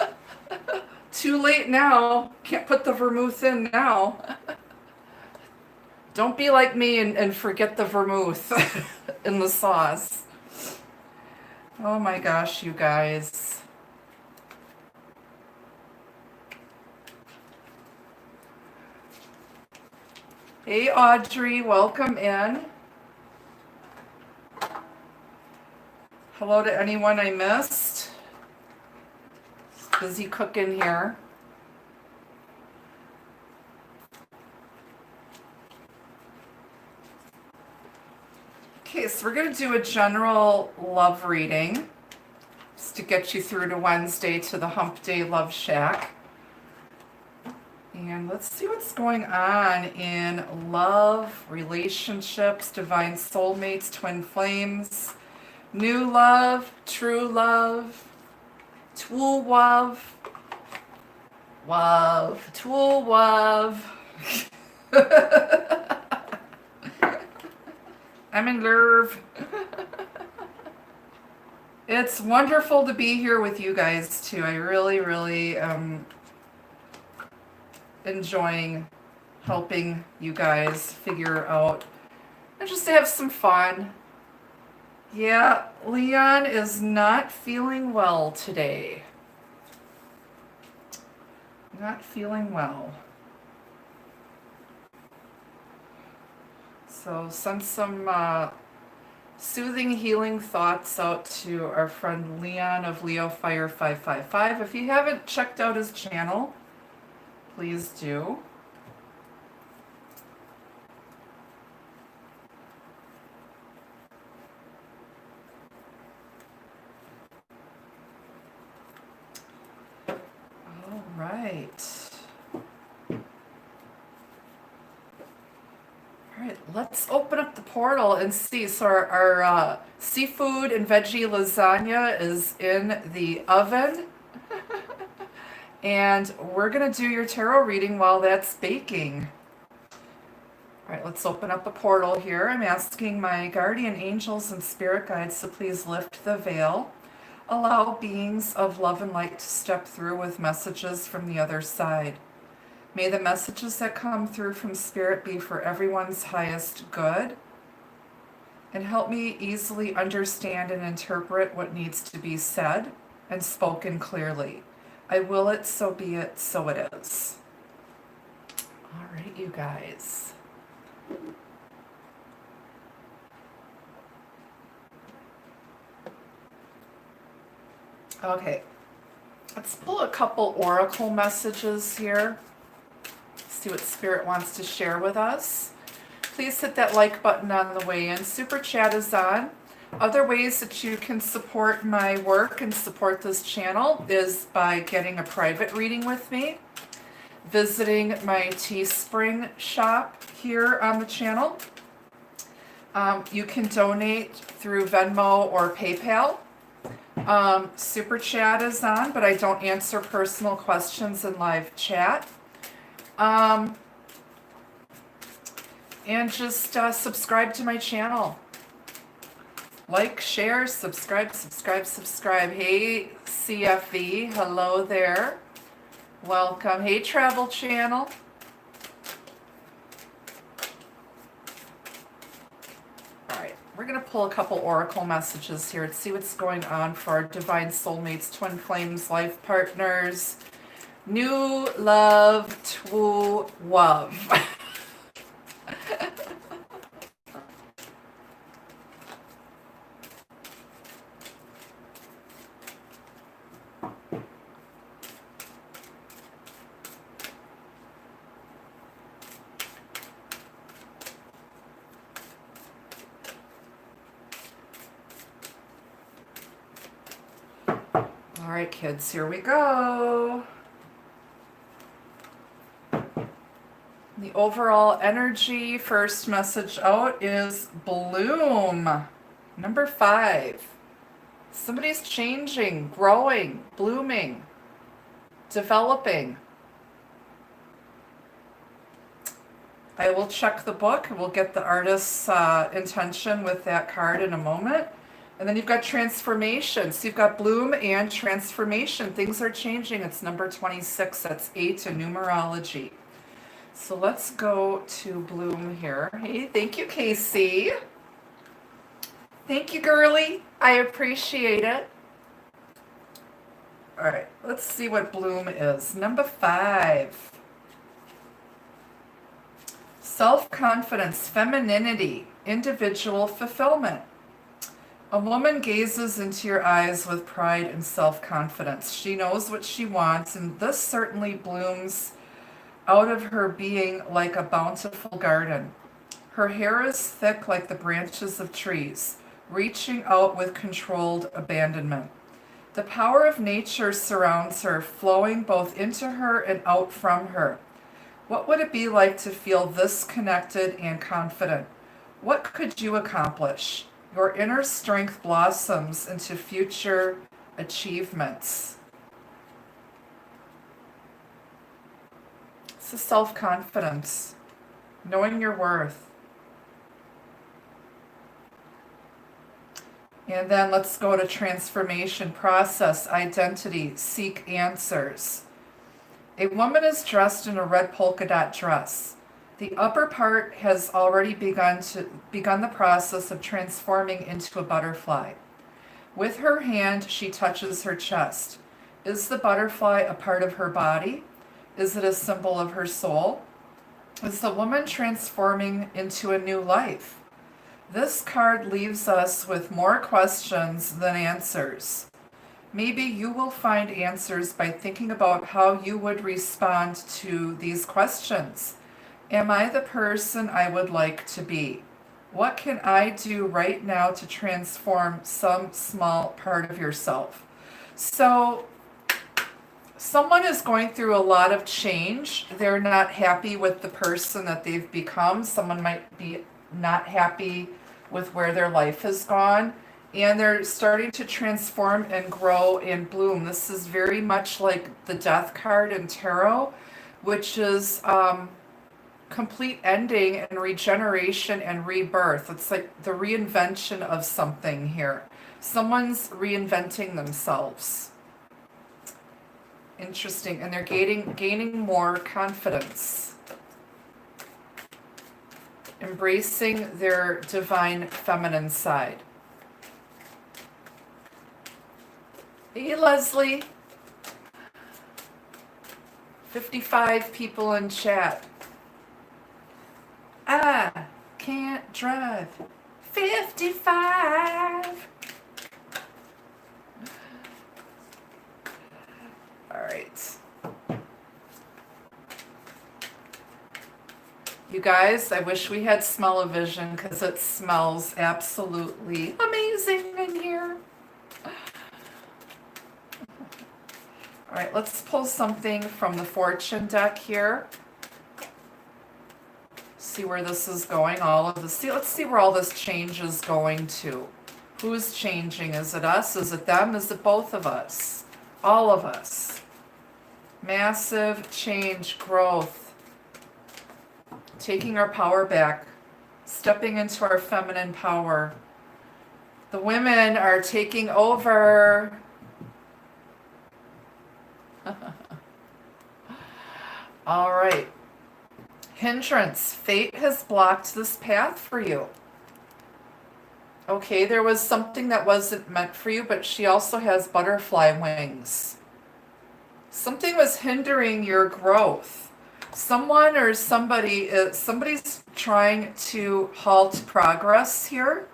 [SPEAKER 1] Too late now. Can't put the vermouth in now. Don't be like me and forget the vermouth in the sauce. Oh my gosh, you guys. Hey Audrey, welcome in. Hello to anyone I missed. Busy cooking here. Okay, so we're going to do a general love reading just to get you through to Wednesday to the Hump Day Love Shack. And let's see what's going on in love, relationships, divine soulmates, twin flames, new love, true love, tool love, love, tool love. I'm in love. It's wonderful to be here with you guys too. I really enjoying helping you guys figure out and just to have some fun. Yeah, Leon is not feeling well today. Not feeling well. So send some soothing, healing thoughts out to our friend Leon of Leo Fire 555. If you haven't checked out his channel, please do. All right. All right, let's open up the portal and see. So our seafood and veggie lasagna is in the oven. And we're going to do your tarot reading while that's baking. All right, let's open up a portal here. I'm asking my guardian angels and spirit guides to please lift the veil. Allow beings of love and light to step through with messages from the other side. May the messages that come through from spirit be for everyone's highest good. And help me easily understand and interpret what needs to be said and spoken clearly. I will it, so be it, so it is. All right, you guys. Okay, let's pull a couple oracle messages here. See what Spirit wants to share with us. Please hit that like button on the way in. Super Chat is on. Other ways that you can support my work and support this channel is by getting a private reading with me. visiting my Teespring shop here on the channel. You can donate through Venmo or PayPal. Super Chat is on, but I don't answer personal questions in live chat. And just subscribe to my channel. Like, share, subscribe. Hey, CFV, hello there. Welcome. Hey, Travel Channel. All right, we're going to pull a couple oracle messages here and see what's going on for our divine soulmates, twin flames, life partners, new love to love. All right, kids, here we go. The overall energy, first message out is bloom. Number 5. Somebody's changing, growing, blooming, developing. I will check the book. We'll get the artist's intention with that card in a moment. And then you've got transformation. So you've got bloom and transformation. Things are changing. It's number 26. That's 8 in numerology. So let's go to bloom here. Hey, thank you, Casey. Thank you, girly. I appreciate it. All right, let's see what bloom is. Number 5. Self-confidence, femininity, individual fulfillment. A woman gazes into your eyes with pride and self-confidence. She knows what she wants, and this certainly blooms out of her being like a bountiful garden. Her hair is thick like the branches of trees, reaching out with controlled abandonment. The power of nature surrounds her, flowing both into her and out from her. What would it be like to feel this connected and confident? What could you accomplish? Your inner strength blossoms into future achievements. This is self-confidence, knowing your worth. And then let's go to transformation, process, identity, seek answers. A woman is dressed in a red polka dot dress. The upper part has already begun the process of transforming into a butterfly. With her hand, she touches her chest. Is the butterfly a part of her body? Is it a symbol of her soul? Is the woman transforming into a new life? This card leaves us with more questions than answers. Maybe you will find answers by thinking about how you would respond to these questions. Am I the person I would like to be? What can I do right now to transform some small part of yourself? So, someone is going through a lot of change. They're not happy with the person that they've become. Someone might be not happy with where their life has gone. And they're starting to transform and grow and bloom. This is very much like the Death card in Tarot, which is complete ending and regeneration and rebirth. It's like the reinvention of something here. Someone's reinventing themselves. Interesting. And they're gaining more confidence. Embracing their divine feminine side. Hey, Leslie. 55 people in chat. I can't drive. 55. All right. You guys, I wish we had smell-o-vision because it smells absolutely amazing in here. All right, let's pull something from the fortune deck here. See where this is going. All of this. Let's see where all this change is going to. Who's changing? Is it us? Is it them? Is it both of us? All of us. Massive change, growth. Taking our power back. Stepping into our feminine power. The women are taking over. All right. Hindrance. Fate has blocked this path for you. Okay, there was something that wasn't meant for you, but she also has butterfly wings. Something was hindering your growth. Someone or somebody's trying to halt progress here.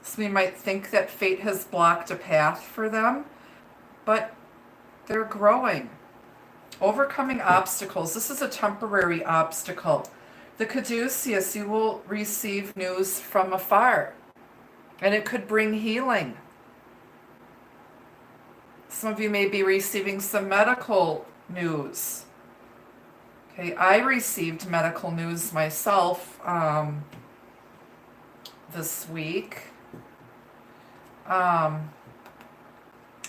[SPEAKER 1] So we might think that fate has blocked a path for them, but they're growing. Overcoming obstacles. This is a temporary obstacle. The caduceus, you will receive news from afar, and it could bring healing. Some of you may be receiving some medical news. Okay, I received medical news myself this week.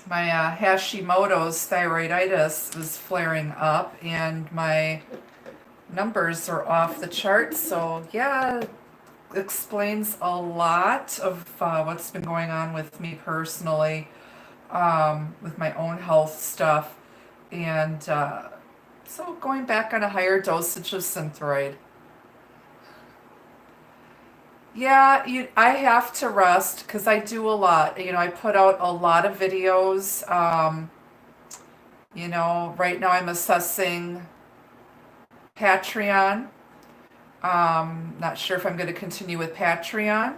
[SPEAKER 1] My Hashimoto's thyroiditis is flaring up, and my numbers are off the charts. So yeah, explains a lot of what's been going on with me personally, with my own health stuff, and so going back on a higher dosage of Synthroid. Yeah, I have to rest because I do a lot. I put out a lot of videos. Right now I'm assessing Patreon. Not sure if I'm going to continue with Patreon,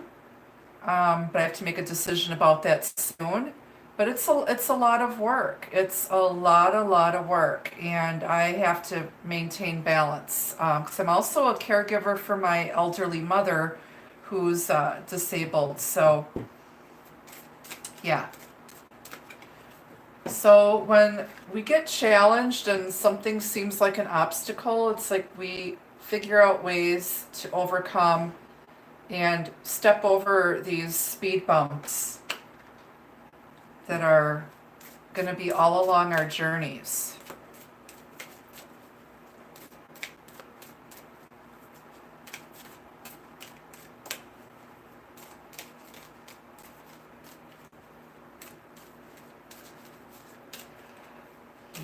[SPEAKER 1] but I have to make a decision about that soon. But it's a lot of work. It's a lot of work, and I have to maintain balance because I'm also a caregiver for my elderly mother, who's disabled. So yeah. So when we get challenged and something seems like an obstacle, it's like we figure out ways to overcome and step over these speed bumps that are going to be all along our journeys.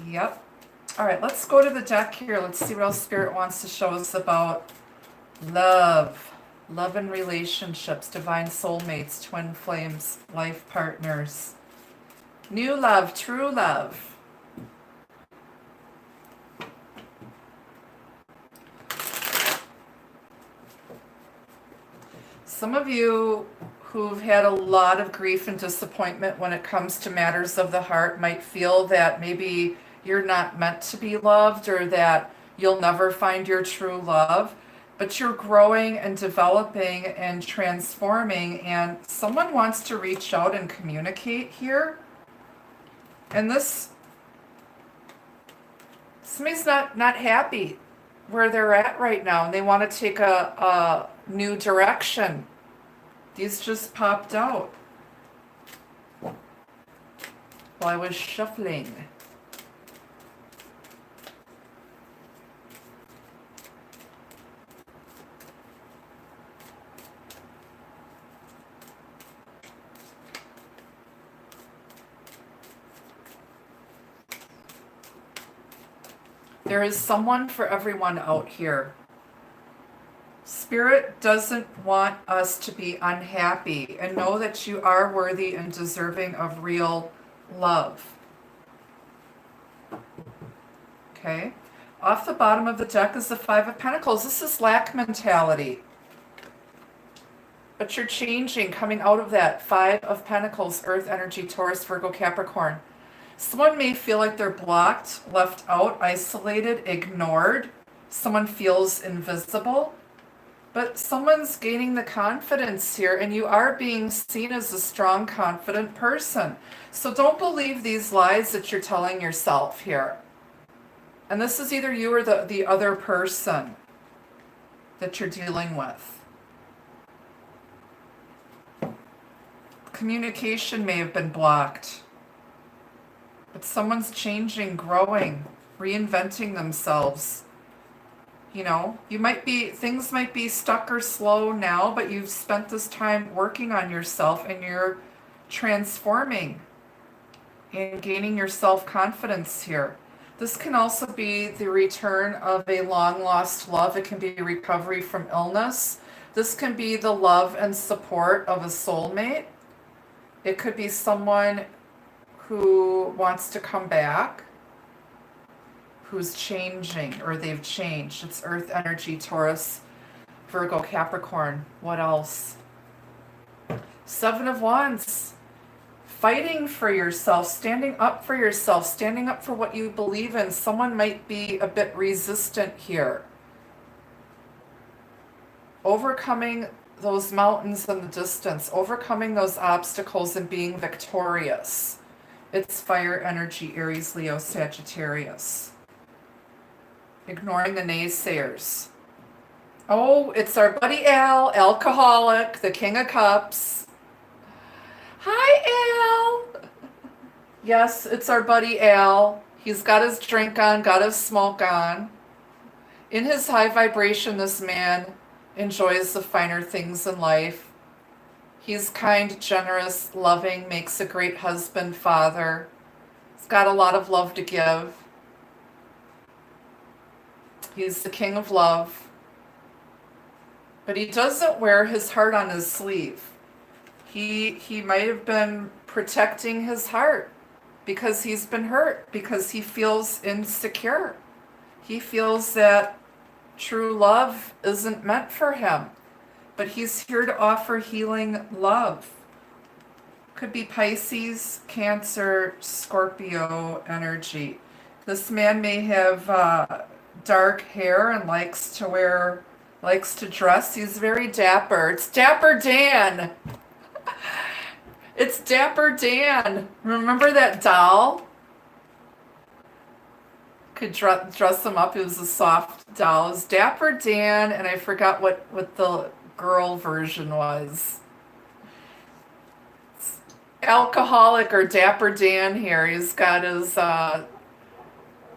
[SPEAKER 1] Yep. All right, let's go to the deck here. Let's see what else Spirit wants to show us about love. Love and relationships, divine soulmates, twin flames, life partners. New love, true love. Some of you who've had a lot of grief and disappointment when it comes to matters of the heart might feel that maybe you're not meant to be loved, or that you'll never find your true love, but you're growing and developing and transforming, and someone wants to reach out and communicate here. And somebody's not happy where they're at right now, and they want to take a new direction. These just popped out while I was shuffling. There is someone for everyone out here. Spirit doesn't want us to be unhappy, and know that you are worthy and deserving of real love. Okay. Off the bottom of the deck is the Five of Pentacles. This is lack mentality. But you're changing, coming out of that. Five of Pentacles, Earth energy, Taurus, Virgo, Capricorn. Someone may feel like they're blocked, left out, isolated, ignored. Someone feels invisible. But someone's gaining the confidence here, and you are being seen as a strong, confident person. So don't believe these lies that you're telling yourself here. And this is either you or the other person that you're dealing with. Communication may have been blocked. But someone's changing, growing, reinventing themselves. You know, things might be stuck or slow now, but you've spent this time working on yourself and you're transforming and gaining your self-confidence here. This can also be the return of a long-lost love. It can be a recovery from illness. This can be the love and support of a soulmate. It could be someone who wants to come back, who's changing, or they've changed. It's Earth energy, Taurus, Virgo, Capricorn. What else? Seven of Wands. Fighting for yourself, standing up for yourself, standing up for what you believe in. Someone might be a bit resistant here. Overcoming those mountains in the distance, overcoming those obstacles and being victorious. It's fire energy, Aries, Leo, Sagittarius. Ignoring the naysayers. Oh, it's our buddy Al, alcoholic, the King of Cups. Hi, Al. Yes, it's our buddy Al. He's got his drink on, got his smoke on. In his high vibration, this man enjoys the finer things in life. He's kind, generous, loving, makes a great husband, father. He's got a lot of love to give. He's the king of love. But he doesn't wear his heart on his sleeve. He might have been protecting his heart because he's been hurt, because he feels insecure. He feels that true love isn't meant for him. But he's here to offer healing love. Could be Pisces, Cancer, Scorpio energy. This man may have dark hair and likes to dress. He's very dapper. It's Dapper Dan. It's Dapper Dan. Remember that doll? Could dress him up. It was a soft doll. It was Dapper Dan, and I forgot what the girl version was. It's alcoholic or Dapper Dan here. He's got his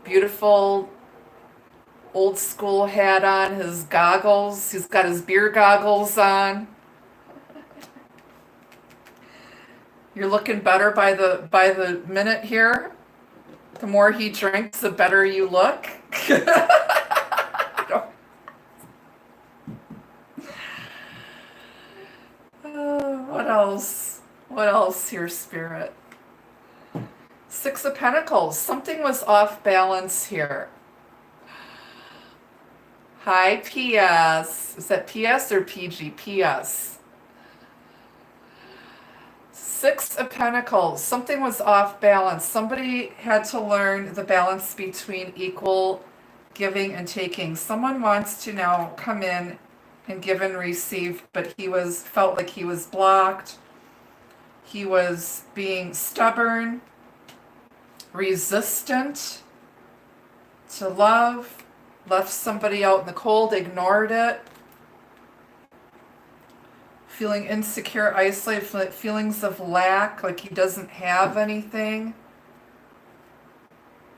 [SPEAKER 1] beautiful old school hat on, his goggles. He's got his beer goggles on. You're looking better by the minute here. The more he drinks, the better you look. What else? What else here, Spirit? Six of Pentacles. Something was off balance here. Hi, PS. Is that PS or PG? PS. Six of Pentacles. Something was off balance. Somebody had to learn the balance between equal giving and taking. Someone wants to now come in and give and receive, but felt like he was blocked. He was being stubborn, resistant to love, left somebody out in the cold, ignored it, feeling insecure, isolated, feelings of lack, like he doesn't have anything,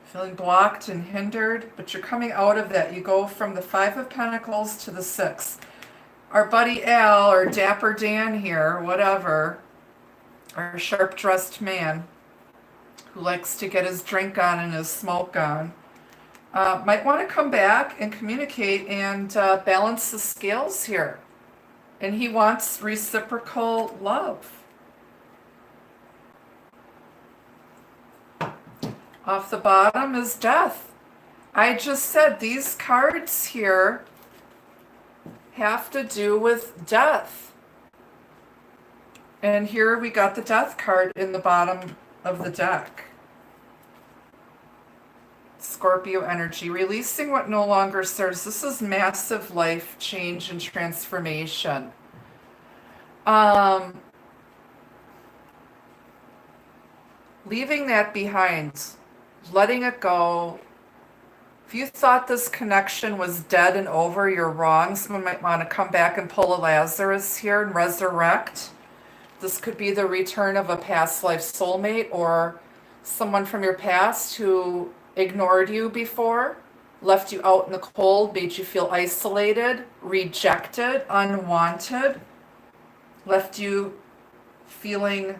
[SPEAKER 1] feeling blocked and hindered, but you're coming out of that. You go from the Five of Pentacles to the Six. Our buddy Al, or Dapper Dan here, whatever, our sharp-dressed man who likes to get his drink on and his smoke on, might want to come back and communicate and balance the scales here. And he wants reciprocal love. Off the bottom is Death. I just said these cards here have to do with death. And here we got the Death card in the bottom of the deck. Scorpio energy, releasing what no longer serves. This is massive life change and transformation. Leaving that behind, letting it go. If you thought this connection was dead and over, you're wrong. Someone might want to come back and pull a Lazarus here and resurrect. This could be the return of a past life soulmate or someone from your past who ignored you before, left you out in the cold, made you feel isolated, rejected, unwanted, left you feeling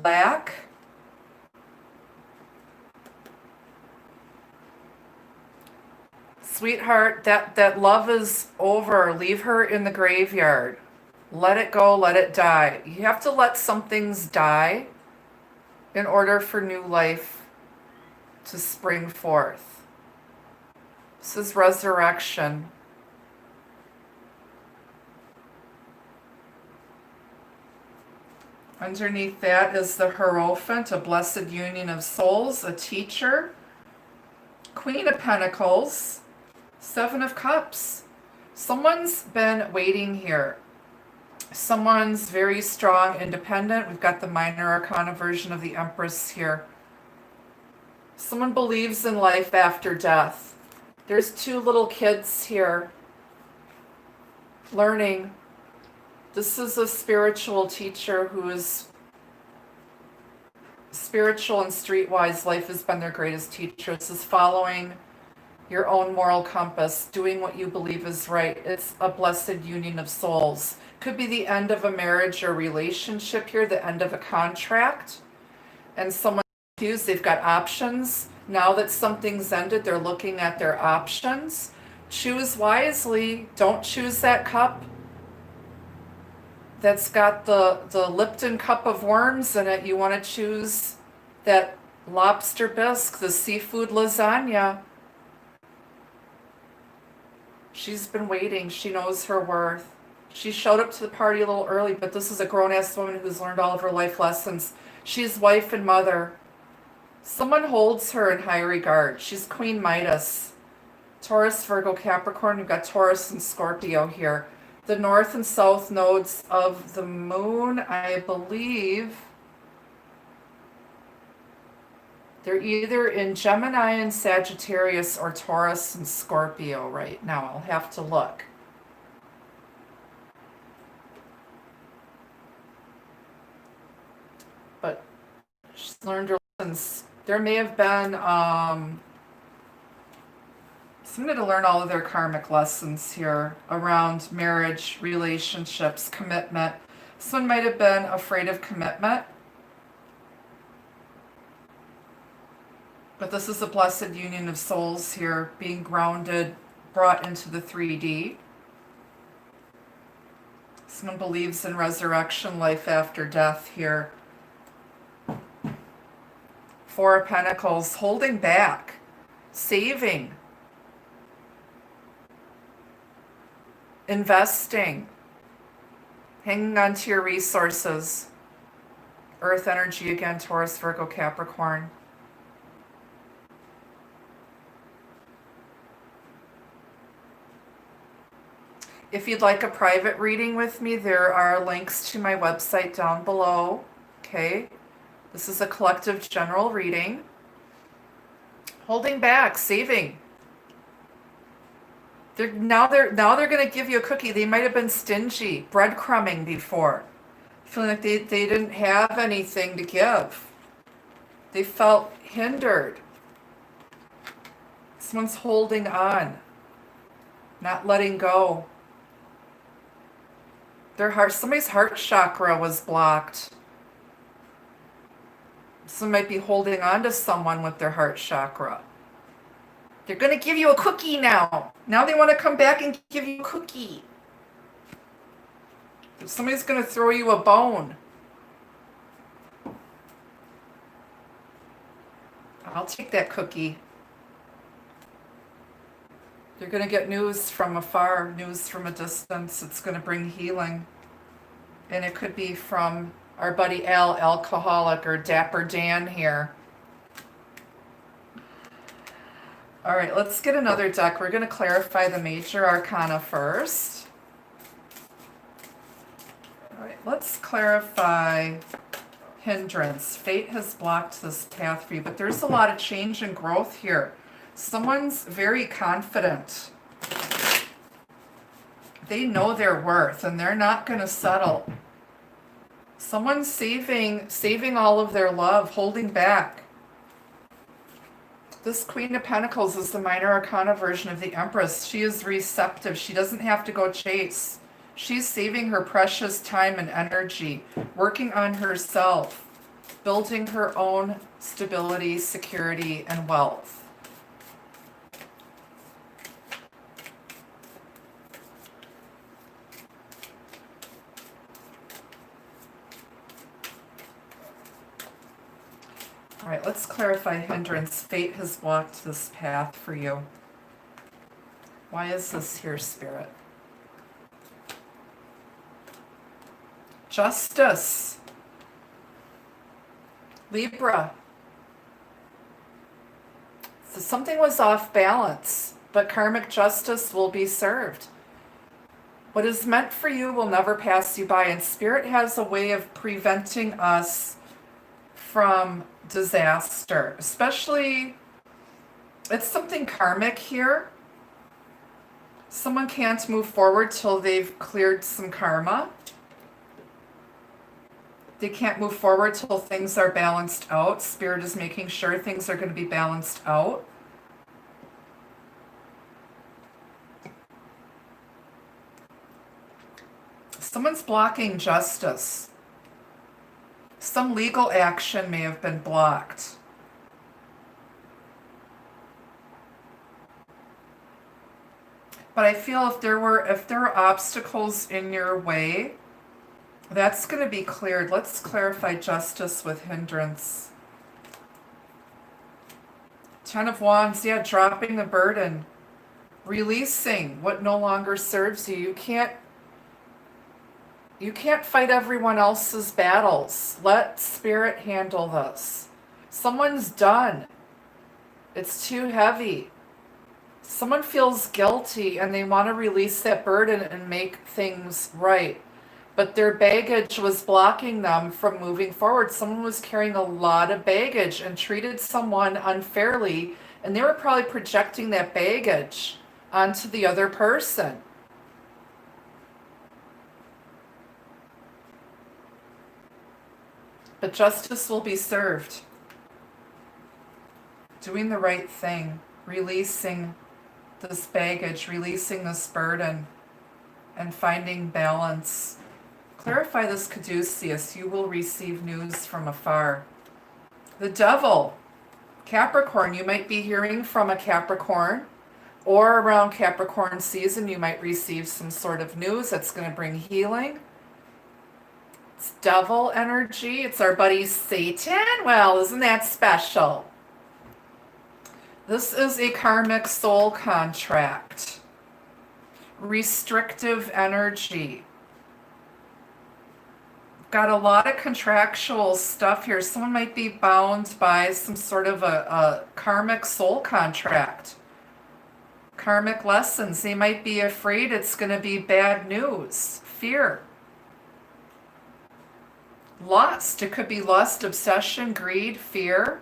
[SPEAKER 1] lack. Sweetheart, that love is over. Leave her in the graveyard. Let it go, let it die. You have to let some things die in order for new life to spring forth. This is resurrection. Underneath that is the Hierophant, a blessed union of souls, a teacher, Queen of Pentacles, Seven of Cups. Someone's been waiting here. Someone's very strong, independent. We've got the minor arcana version of the Empress here. Someone believes in life after death. There's two little kids here learning. This is a spiritual teacher who is spiritual and streetwise. Life has been their greatest teacher. This is following your own moral compass, doing what you believe is right. It's a blessed union of souls. Could be the end of a marriage or relationship here, the end of a contract. And someone's confused, they've got options. Now that something's ended, they're looking at their options. Choose wisely. Don't choose that cup that's got the Lipton cup of worms in it. You want to choose that lobster bisque, the seafood lasagna. She's been waiting. She knows her worth. She showed up to the party a little early, but this is a grown-ass woman who's learned all of her life lessons. She's wife and mother. Someone holds her in high regard. She's Queen Midas. Taurus, Virgo, Capricorn. We've got Taurus and Scorpio here. The north and south nodes of the moon, I believe, they're either in Gemini and Sagittarius or Taurus and Scorpio right now. I'll have to look. But she's learned her lessons. There may have been someone to learn all of their karmic lessons here around marriage, relationships, commitment. Someone might have been afraid of commitment. But this is a blessed union of souls here, being grounded, brought into the 3D. Someone believes in resurrection, life after death here. Four of Pentacles, holding back, saving, investing, hanging on to your resources. Earth energy again, Taurus, Virgo, Capricorn. If you'd like a private reading with me, there are links to my website down below. Okay. This is a collective general reading. Holding back, saving. Now they're going to give you a cookie. They might have been stingy, breadcrumbing before, feeling like they didn't have anything to give. They felt hindered. Someone's holding on, not letting go. Somebody's heart chakra was blocked. Someone might be holding on to someone with their heart chakra. They're going to give you a cookie now. Now they want to come back and give you a cookie. Somebody's going to throw you a bone. I'll take that cookie. You're going to get news from afar, news from a distance. It's going to bring healing. And it could be from our buddy Al, alcoholic, or Dapper Dan here. All right, let's get another deck. We're going to clarify the major arcana first. All right, let's clarify hindrance. Fate has blocked this path for you, but there's a lot of change and growth here. Someone's very confident. They know their worth and they're not going to settle. Someone's saving all of their love, holding back. This Queen of Pentacles is the minor arcana version of the Empress. She is receptive. She doesn't have to go chase. She's saving her precious time and energy, working on herself, building her own stability, security, and wealth. All right, let's clarify hindrance. Fate has blocked this path for you. Why is this here, Spirit? Justice. Libra. So something was off balance, but karmic justice will be served. What is meant for you will never pass you by, and Spirit has a way of preventing us from disaster, especially, it's something karmic here. Someone can't move forward till they've cleared some karma. They can't move forward till things are balanced out. Spirit is making sure things are going to be balanced out. Someone's blocking justice. Some legal action may have been blocked. But I feel if there are obstacles in your way, that's going to be cleared. Let's clarify justice with hindrance. Ten of Wands, yeah, dropping the burden. Releasing what no longer serves you. You can't fight everyone else's battles. Let Spirit handle this. Someone's done. It's too heavy. Someone feels guilty and they want to release that burden and make things right. But their baggage was blocking them from moving forward. Someone was carrying a lot of baggage and treated someone unfairly, and they were probably projecting that baggage onto the other person. But justice will be served. Doing the right thing, releasing this baggage, releasing this burden, and finding balance. Clarify this caduceus. You will receive news from afar. The Devil, Capricorn. You might be hearing from a Capricorn, or around Capricorn season, you might receive some sort of news that's going to bring healing. It's devil energy. It's our buddy Satan. Well, isn't that special? This is a karmic soul contract. Restrictive energy. Got a lot of contractual stuff here. Someone might be bound by some sort of a karmic soul contract. Karmic lessons. They might be afraid it's going to be bad news. Fear. Lust. It could be lust, obsession, greed, fear,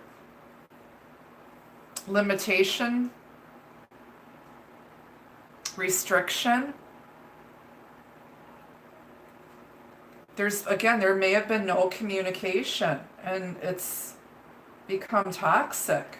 [SPEAKER 1] limitation, restriction. There may have been no communication and it's become toxic.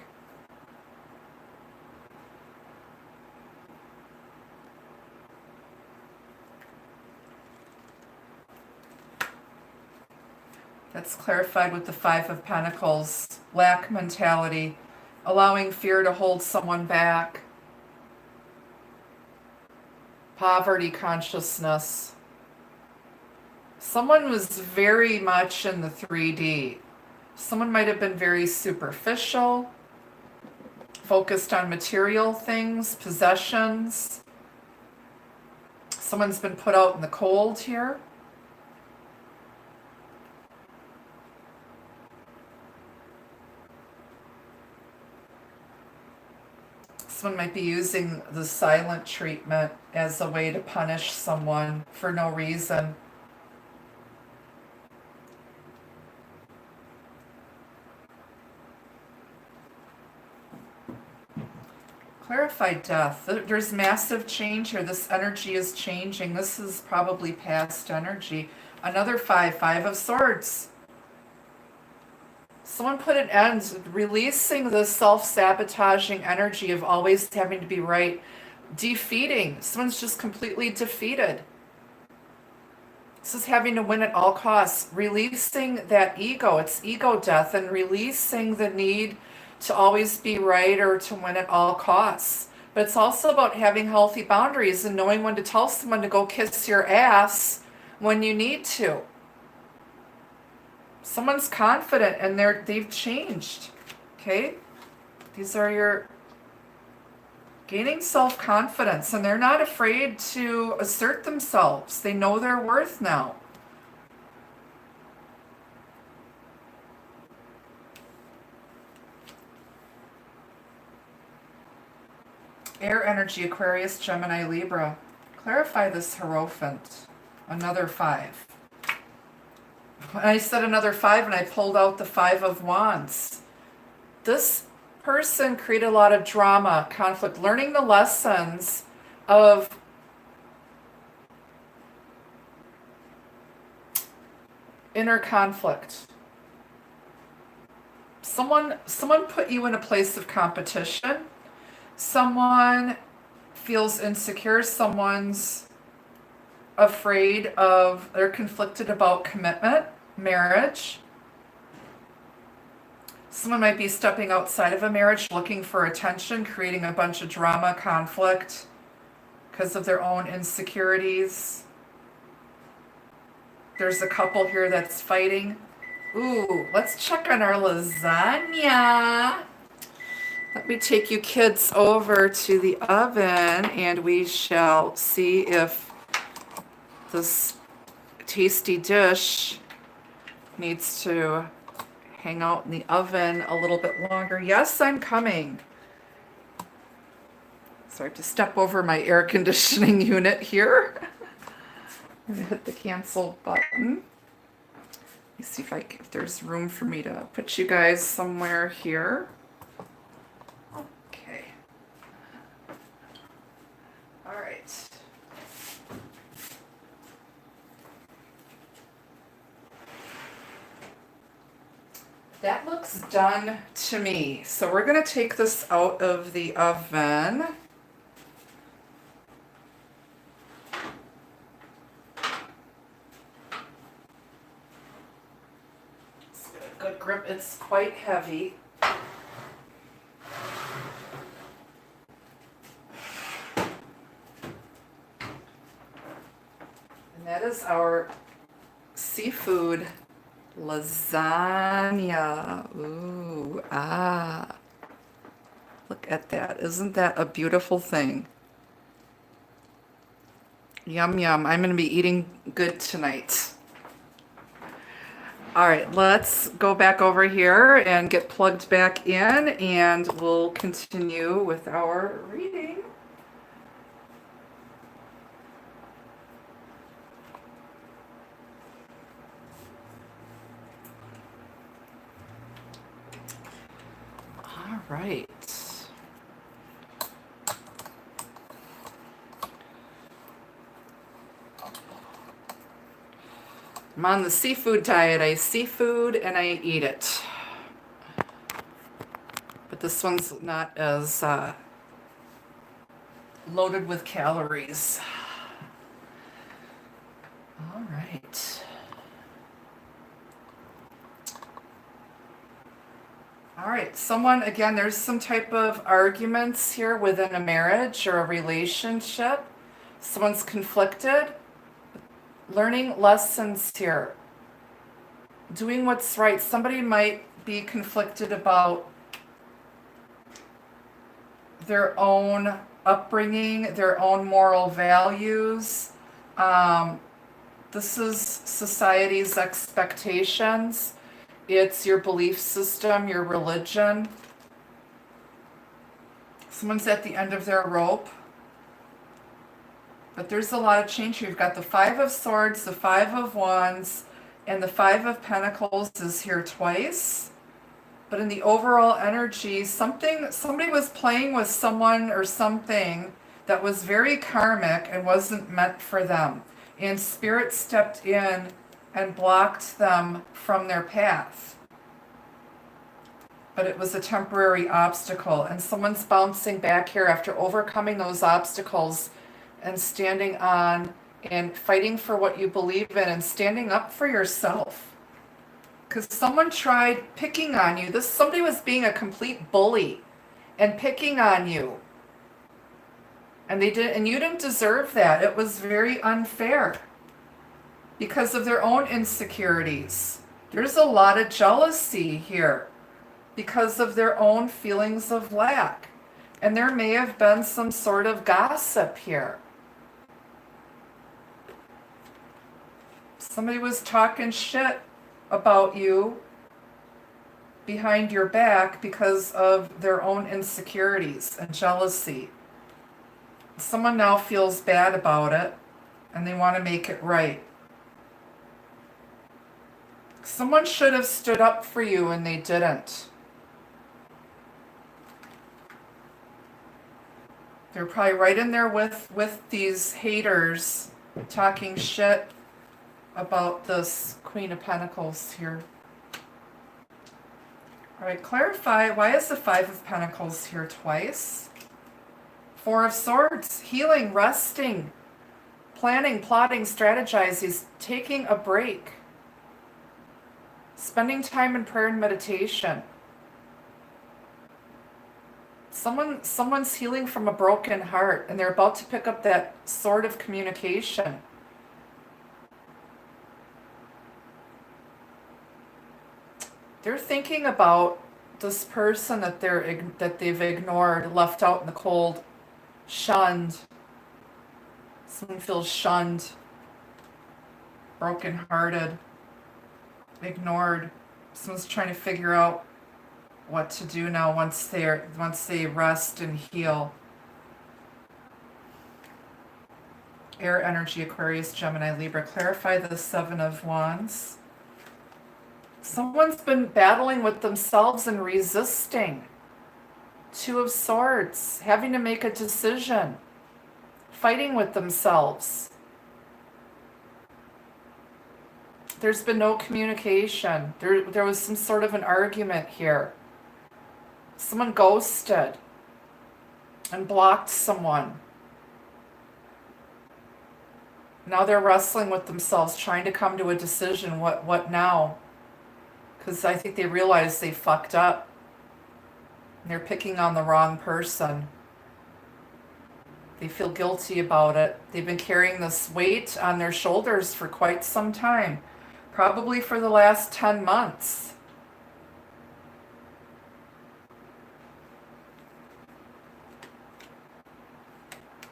[SPEAKER 1] That's clarified with the Five of Pentacles. Lack mentality, allowing fear to hold someone back. Poverty consciousness. Someone was very much in the 3D. Someone might have been very superficial, focused on material things, possessions. Someone's been put out in the cold here. Someone might be using the silent treatment as a way to punish someone for no reason. Clarified death. There's massive change here. This energy is changing. This is probably past energy. Another 5 of swords. Someone put an end, releasing the self-sabotaging energy of always having to be right. Defeating. Someone's just completely defeated. This is having to win at all costs. Releasing that ego. It's ego death, and releasing the need to always be right or to win at all costs. But it's also about having healthy boundaries and knowing when to tell someone to go kiss your ass when you need to. Someone's confident and they've changed. Okay? These are your gaining self-confidence, and they're not afraid to assert themselves. They know their worth now. Air energy, Aquarius, Gemini, Libra. Clarify this Hierophant. Another 5. And I said another 5, and I pulled out the 5 of Wands. This person created a lot of drama, conflict, learning the lessons of inner conflict. Someone put you in a place of competition. Someone feels insecure. Someone's afraid of, they're conflicted about commitment, marriage. Someone might be stepping outside of a marriage, looking for attention, creating a bunch of drama, conflict because of their own insecurities. There's a couple here that's fighting. Ooh, let's check on our lasagna. Let me take you kids over to the oven and we shall see if this tasty dish needs to hang out in the oven a little bit longer. Yes, I'm coming. So I have to step over my air conditioning unit here. I'm going to hit the cancel button. Let me see if there's room for me to put you guys somewhere here. Okay. All right. That looks done to me. So we're going to take this out of the oven. Let's get a good grip. It's quite heavy. And that is our seafood lasagna. Ooh, ah. Look at that. Isn't that a beautiful thing? Yum, yum. I'm going to be eating good tonight. All right, let's go back over here and get plugged back in, and we'll continue with our reading. All right. I'm on the seafood diet. I seafood and I eat it. But this one's not as loaded with calories. All right. All right, someone, again, there's some type of arguments here within a marriage or a relationship. Someone's conflicted. Learning lessons here. Doing what's right. Somebody might be conflicted about their own upbringing, their own moral values. This is society's expectations. It's your belief system, your religion. Someone's at the end of their rope. But there's a lot of change here. You've got the Five of Swords, the Five of Wands, and the Five of Pentacles is here twice. But in the overall energy, somebody was playing with someone or something that was very karmic and wasn't meant for them. And Spirit stepped in and blocked them from their path. But it was a temporary obstacle. And someone's bouncing back here after overcoming those obstacles and standing on and fighting for what you believe in and standing up for yourself. Because someone tried picking on you. Somebody was being a complete bully and picking on you. And you didn't deserve that. It was very unfair because of their own insecurities. There's a lot of jealousy here because of their own feelings of lack. And there may have been some sort of gossip here. Somebody was talking shit about you behind your back because of their own insecurities and jealousy. Someone now feels bad about it and they want to make it right. Someone should have stood up for you and they didn't. They're probably right in there with these haters talking shit about this Queen of Pentacles here. All right, clarify, why is the Five of Pentacles here twice? Four of Swords, healing, resting, planning, plotting, strategizing. He's taking a break. Spending time in prayer and meditation. Someone's healing from a broken heart and they're about to pick up that sword of communication. They're thinking about this person that they've ignored, left out in the cold, shunned. Someone feels shunned, brokenhearted, ignored. Someone's trying to figure out what to do now once they rest and heal. Air energy, Aquarius, Gemini, Libra. Clarify the Seven of Wands. Someone's been battling with themselves and resisting. Two of Swords, having to make a decision, fighting with themselves. There's been no communication. There was some sort of an argument here. Someone ghosted and blocked someone. Now they're wrestling with themselves, trying to come to a decision. What now? Because I think they realize they fucked up. They're picking on the wrong person. They feel guilty about it. They've been carrying this weight on their shoulders for quite some time. Probably for the last 10 months.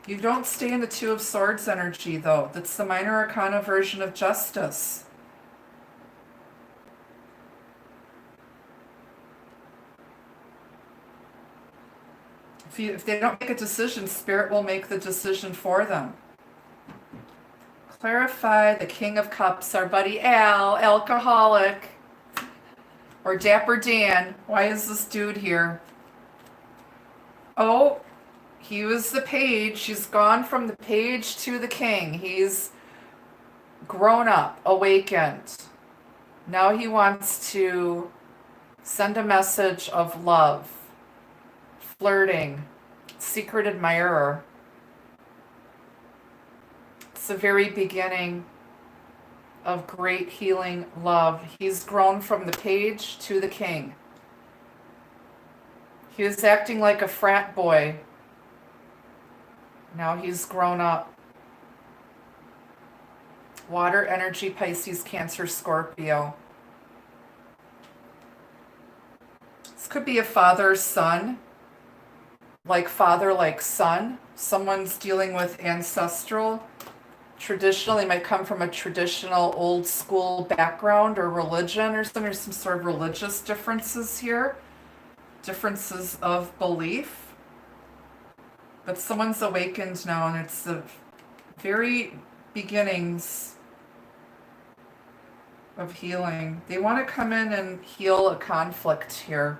[SPEAKER 1] You don't stay in the Two of Swords energy, though. That's the minor arcana version of justice. If they don't make a decision, Spirit will make the decision for them. Clarify the King of Cups, our buddy Al, alcoholic, or Dapper Dan. Why is this dude here? Oh, he was the page. He's gone from the page to the king. He's grown up, awakened. Now he wants to send a message of love, flirting, secret admirer. It's the very beginning of great healing love. He's grown from the page to the king. He was acting like a frat boy. Now he's grown up. Water energy, Pisces, Cancer, Scorpio. This could be a father-son, like father, like son. Someone's dealing with ancestral. Traditional, they might come from a traditional old school background or religion or something. There's some sort of religious differences here. Differences of belief. But someone's awakened now, and it's the very beginnings of healing. They want to come in and heal a conflict here.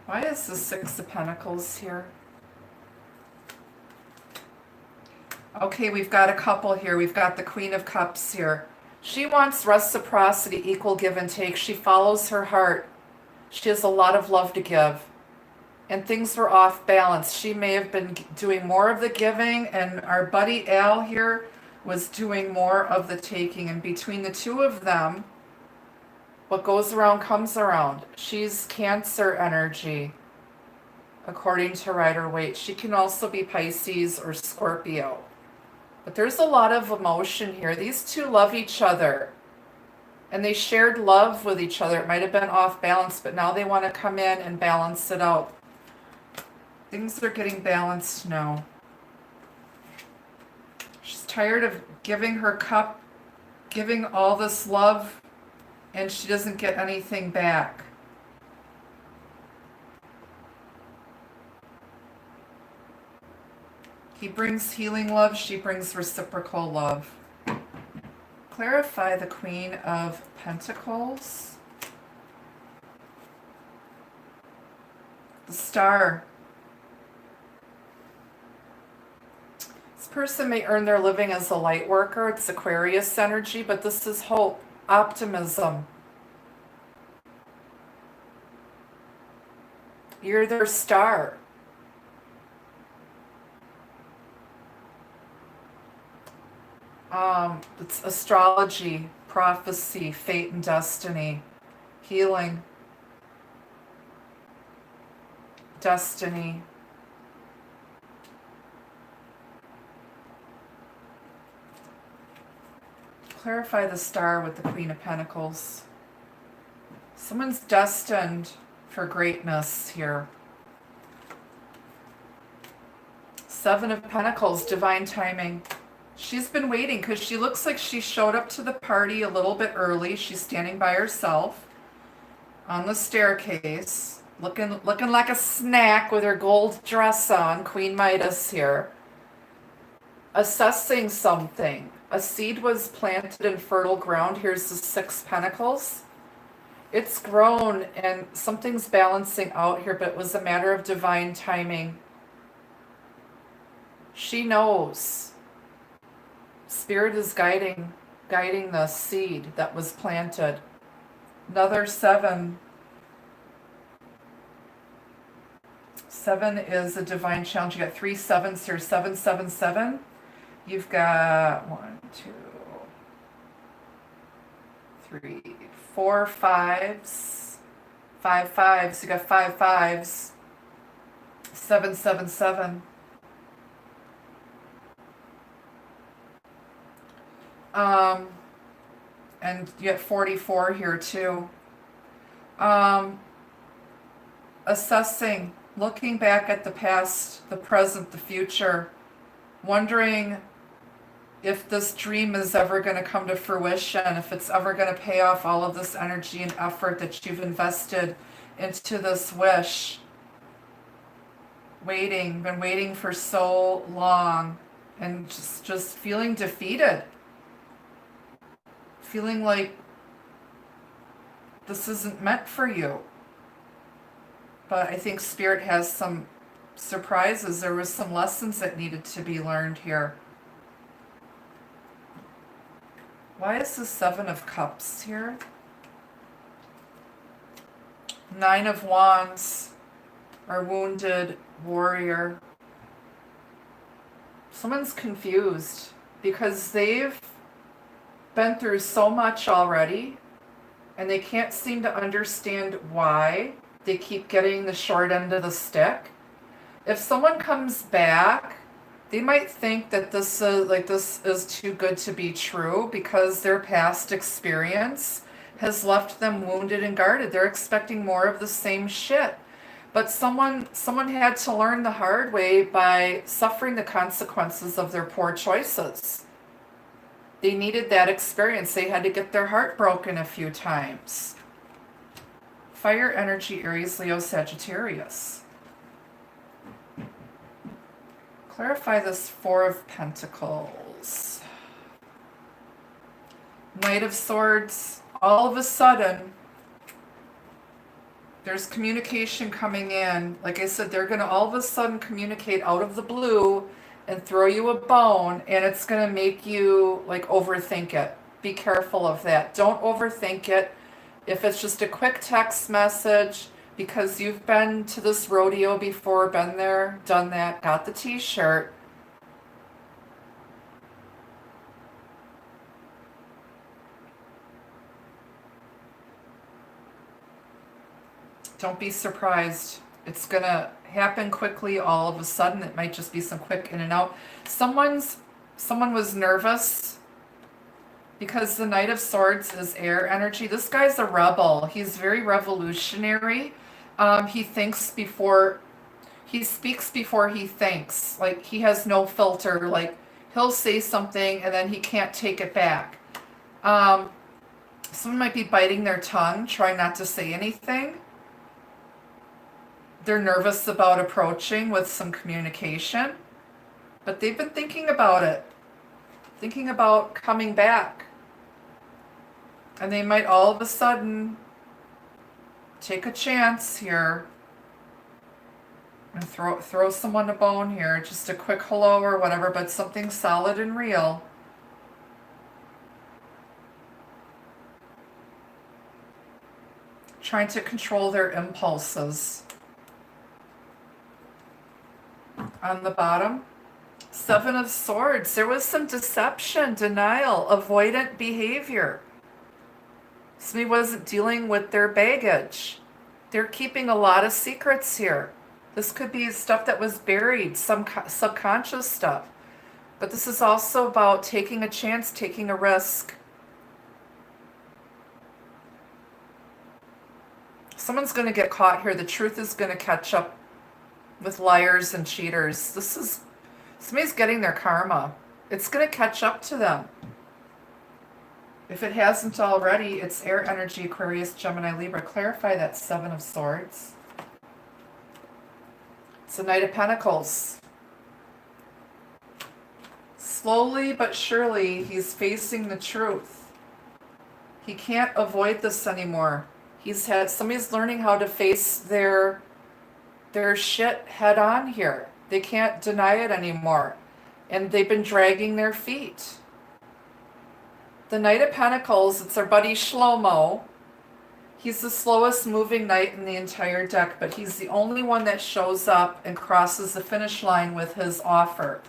[SPEAKER 1] Why is the Six of Pentacles here? Okay, we've got a couple here. We've got the Queen of Cups here. She wants reciprocity, equal give and take. She follows her heart. She has a lot of love to give. And things were off balance. She may have been doing more of the giving, and our buddy Al here was doing more of the taking. And between the two of them, what goes around comes around. She's Cancer energy, according to Rider-Waite. She can also be Pisces or Scorpio. But there's a lot of emotion here. These two love each other. And they shared love with each other. It might have been off balance, but now they want to come in and balance it out. Things are getting balanced now. She's tired of giving her cup, giving all this love, and she doesn't get anything back. He brings healing love, she brings reciprocal love. Clarify the Queen of Pentacles. The Star. This person may earn their living as a light worker. It's Aquarius energy, but this is hope, optimism. You're their star. It's astrology, prophecy, fate and destiny, healing, destiny. Clarify the Star with the Queen of Pentacles. Someone's destined for greatness here. Seven of Pentacles, divine timing. She's been waiting because she looks like she showed up to the party a little bit early. She's standing by herself on the staircase, looking like a snack with her gold dress on, Queen Midas here, assessing something. A seed was planted in fertile ground. Here's the Six Pentacles. It's grown and something's balancing out here, but it was a matter of divine timing. She knows. Spirit is guiding the seed that was planted. Another seven. Seven is a divine challenge. You got 3 sevens here. 7, 7, 7. You've got 1, 2, 3, 4 5s. 5 5s. You got 5 5s. 7, 7, 7. And you get 44 here too. Assessing, looking back at the past, the present, the future, wondering if this dream is ever going to come to fruition, if it's ever going to pay off all of this energy and effort that you've invested into this wish. Been waiting for so long, and just feeling defeated. Feeling like this isn't meant for you. But I think Spirit has some surprises. There was some lessons that needed to be learned here. Why is the 7 of Cups here? 9 of Wands, our wounded warrior. Someone's confused because they've been through so much already and they can't seem to understand why they keep getting the short end of the stick. If someone comes back, they might think that this is too good to be true because their past experience has left them wounded and guarded. They're expecting more of the same shit. But someone had to learn the hard way by suffering the consequences of their poor choices. They needed that experience. They had to get their heart broken a few times Fire energy, Aries, Leo, Sagittarius. Clarify this Four of Pentacles. Knight of Swords. All of a sudden, there's communication coming in. Like I said, they're going to all of a sudden communicate out of the blue and throw you a bone, and it's going to make you like overthink it. Be careful of that. Don't overthink it. If it's just a quick text message because you've been to this rodeo before, been there, done that, got the t-shirt, don't be surprised. It's going to happen quickly all of a sudden. It might just be some quick in and out. Someone was nervous because the Knight of Swords is air energy. This guy's a rebel. He's very revolutionary. He speaks before he thinks. Like, he has no filter. Like, he'll say something and then he can't take it back. Someone might be biting their tongue, trying not to say anything. They're nervous about approaching with some communication, but they've been thinking about it, thinking about coming back. And they might all of a sudden take a chance here and throw someone a bone here, just a quick hello or whatever, but something solid and real. Trying to control their impulses. On the bottom, Seven of Swords. There was some deception, denial, avoidant behavior. Somebody wasn't dealing with their baggage. They're keeping a lot of secrets here. This could be stuff that was buried, some subconscious stuff. But this is also about taking a chance, taking a risk. Someone's going to get caught here. The truth is going to catch up with liars and cheaters. Somebody's getting their karma. It's going to catch up to them. If it hasn't already, it's air energy, Aquarius, Gemini, Libra. Clarify that Seven of Swords. It's the Knight of Pentacles. Slowly but surely, he's facing the truth. He can't avoid this anymore. Somebody's learning how to face their shit head on here. They can't deny it anymore. And they've been dragging their feet. The Knight of Pentacles, it's our buddy Shlomo. He's the slowest moving knight in the entire deck, but he's the only one that shows up and crosses the finish line with his offer.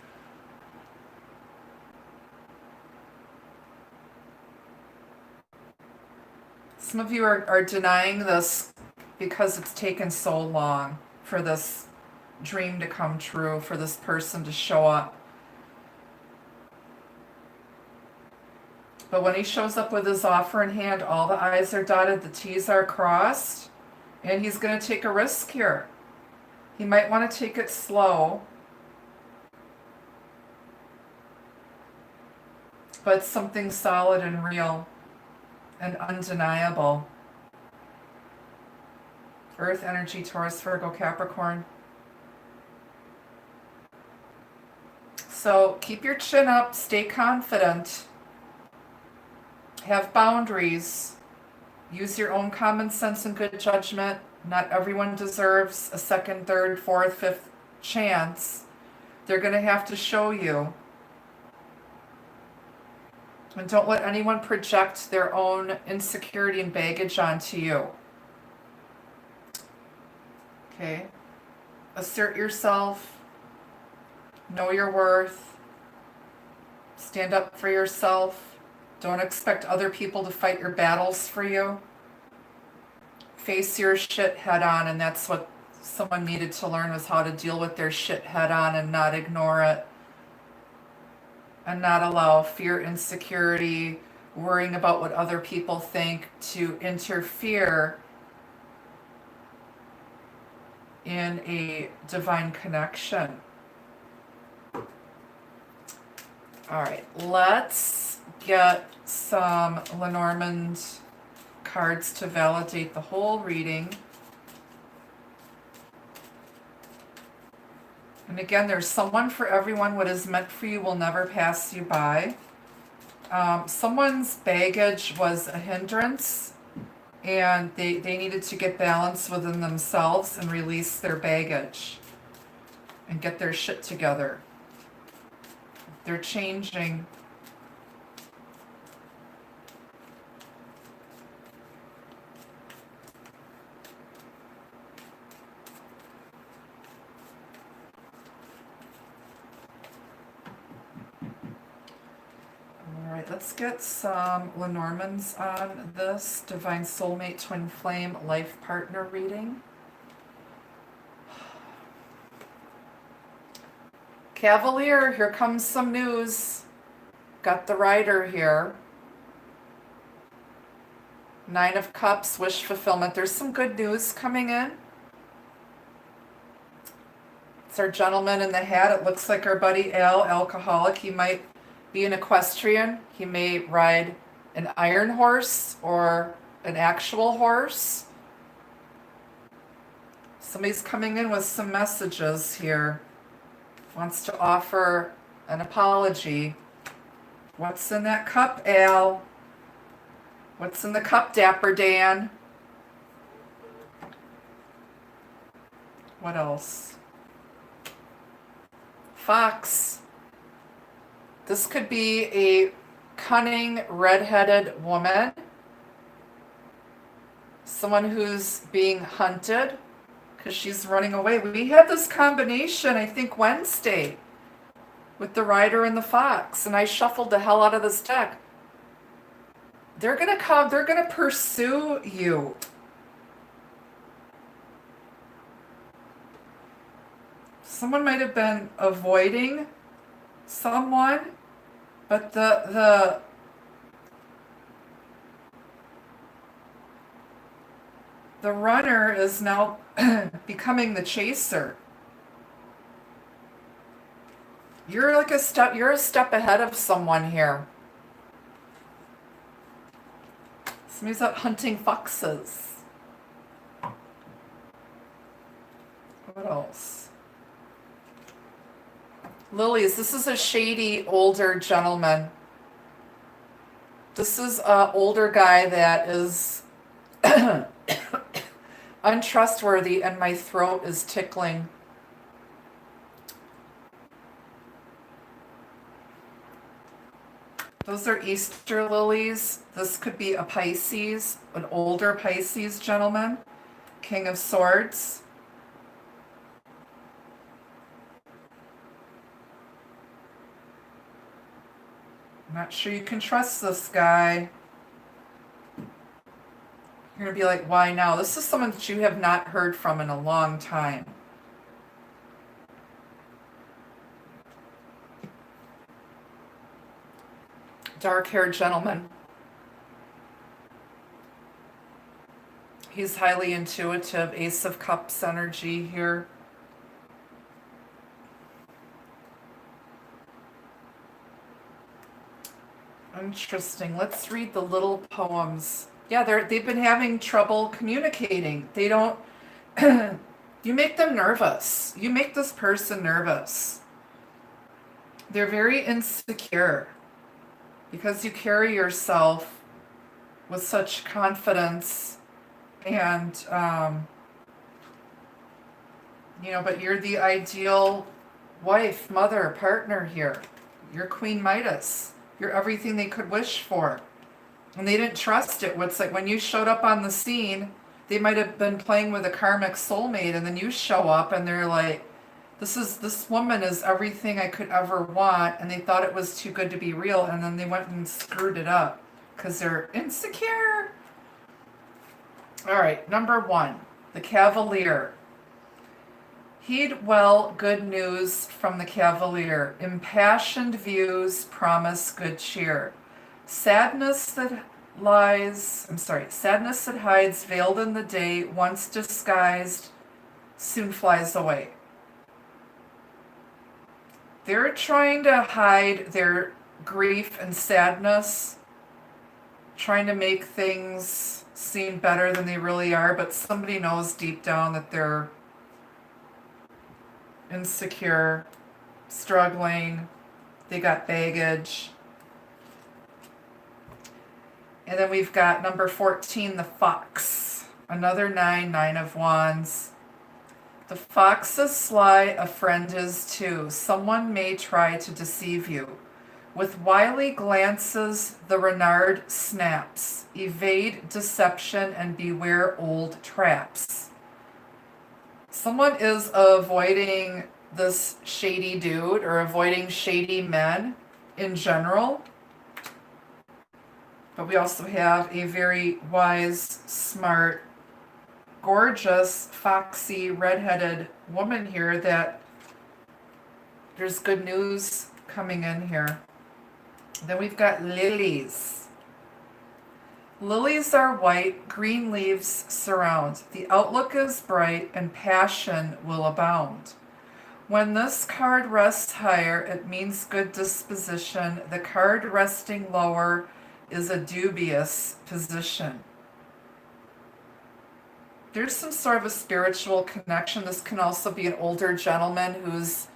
[SPEAKER 1] Some of you are denying this because it's taken so long for this dream to come true, for this person to show up. But when he shows up with his offer in hand, all the I's are dotted, the T's are crossed, and he's going to take a risk here. He might want to take it slow, but something solid and real and undeniable. Earth energy, Taurus, Virgo, Capricorn. So keep your chin up, stay confident, have boundaries, use your own common sense and good judgment. Not everyone deserves a second, third, fourth, fifth chance. They're going to have to show you. And don't let anyone project their own insecurity and baggage onto you. Okay? Assert yourself. Know your worth. Stand up for yourself. Don't expect other people to fight your battles for you. Face your shit head on, and that's what someone needed to learn, was how to deal with their shit head on and not ignore it. And not allow fear, insecurity, worrying about what other people think to interfere in a divine connection. All right, let's get some Lenormand cards to validate the whole reading. And again, there's someone for everyone. What is meant for you will never pass you by. Someone's baggage was a hindrance, and they needed to get balance within themselves and release their baggage and get their shit together. They're changing. All right, let's get some Lenormands on this Divine Soulmate Twin Flame Life Partner reading. Cavalier, here comes some news. Got the Rider here. Nine of Cups, wish fulfillment. There's some good news coming in. It's our gentleman in the hat. It looks like our buddy Al, alcoholic. He might be an equestrian. He may ride an iron horse or an actual horse. Somebody's coming in with some messages here. Wants to offer an apology. What's in that cup, Al? What's in the cup, Dapper Dan? What else? Fox. This could be a cunning, red-headed woman. Someone who's being hunted because she's running away. We had this combination, I think, Wednesday with the Rider and the Fox, and I shuffled the hell out of this deck. They're going to come. They're going to pursue you. Someone might have been avoiding someone, but the runner is now becoming the chaser. You're a step ahead of someone here. Somebody's out hunting foxes. What else? Lilies, this is a shady older gentleman. This is an older guy that is untrustworthy, and my throat is tickling. Those are Easter lilies. This could be a Pisces, an older Pisces gentleman. King of Swords. I'm not sure you can trust this guy. You're going to be like, why now? This is someone that you have not heard from in a long time. Dark-haired gentleman. He's highly intuitive. Ace of Cups energy here. Interesting. Let's read the little poems. Yeah, they've been having trouble communicating. They don't... You make them nervous. You make this person nervous. They're very insecure because you carry yourself with such confidence and, but you're the ideal wife, mother, partner here. You're Queen Midas. You're everything they could wish for. And they didn't trust it. It's like when you showed up on the scene, they might have been playing with a karmic soulmate, and then you show up and they're like, this woman is everything I could ever want, and they thought it was too good to be real, and then they went and screwed it up because they're insecure. All right, number 1, the Cavalier. Heed well good news from the Cavalier. Impassioned views promise good cheer. Sadness that hides veiled in the day, once disguised, soon flies away. They're trying to hide their grief and sadness, trying to make things seem better than they really are, but somebody knows deep down that they're insecure, struggling, they got baggage. And then we've got number 14, the fox. Another 9, 9 of wands. The fox is sly, a friend is too. Someone may try to deceive you. With wily glances, the renard snaps. Evade deception and beware old traps. Someone is avoiding this shady dude or avoiding shady men in general. But we also have a very wise, smart, gorgeous, foxy, redheaded woman here that there's good news coming in here. Then we've got lilies. Lilies are white, green leaves surround. The outlook is bright and passion will abound. When this card rests higher, it means good disposition. The card resting lower is a dubious position. There's some sort of a spiritual connection. This can also be an older gentleman who's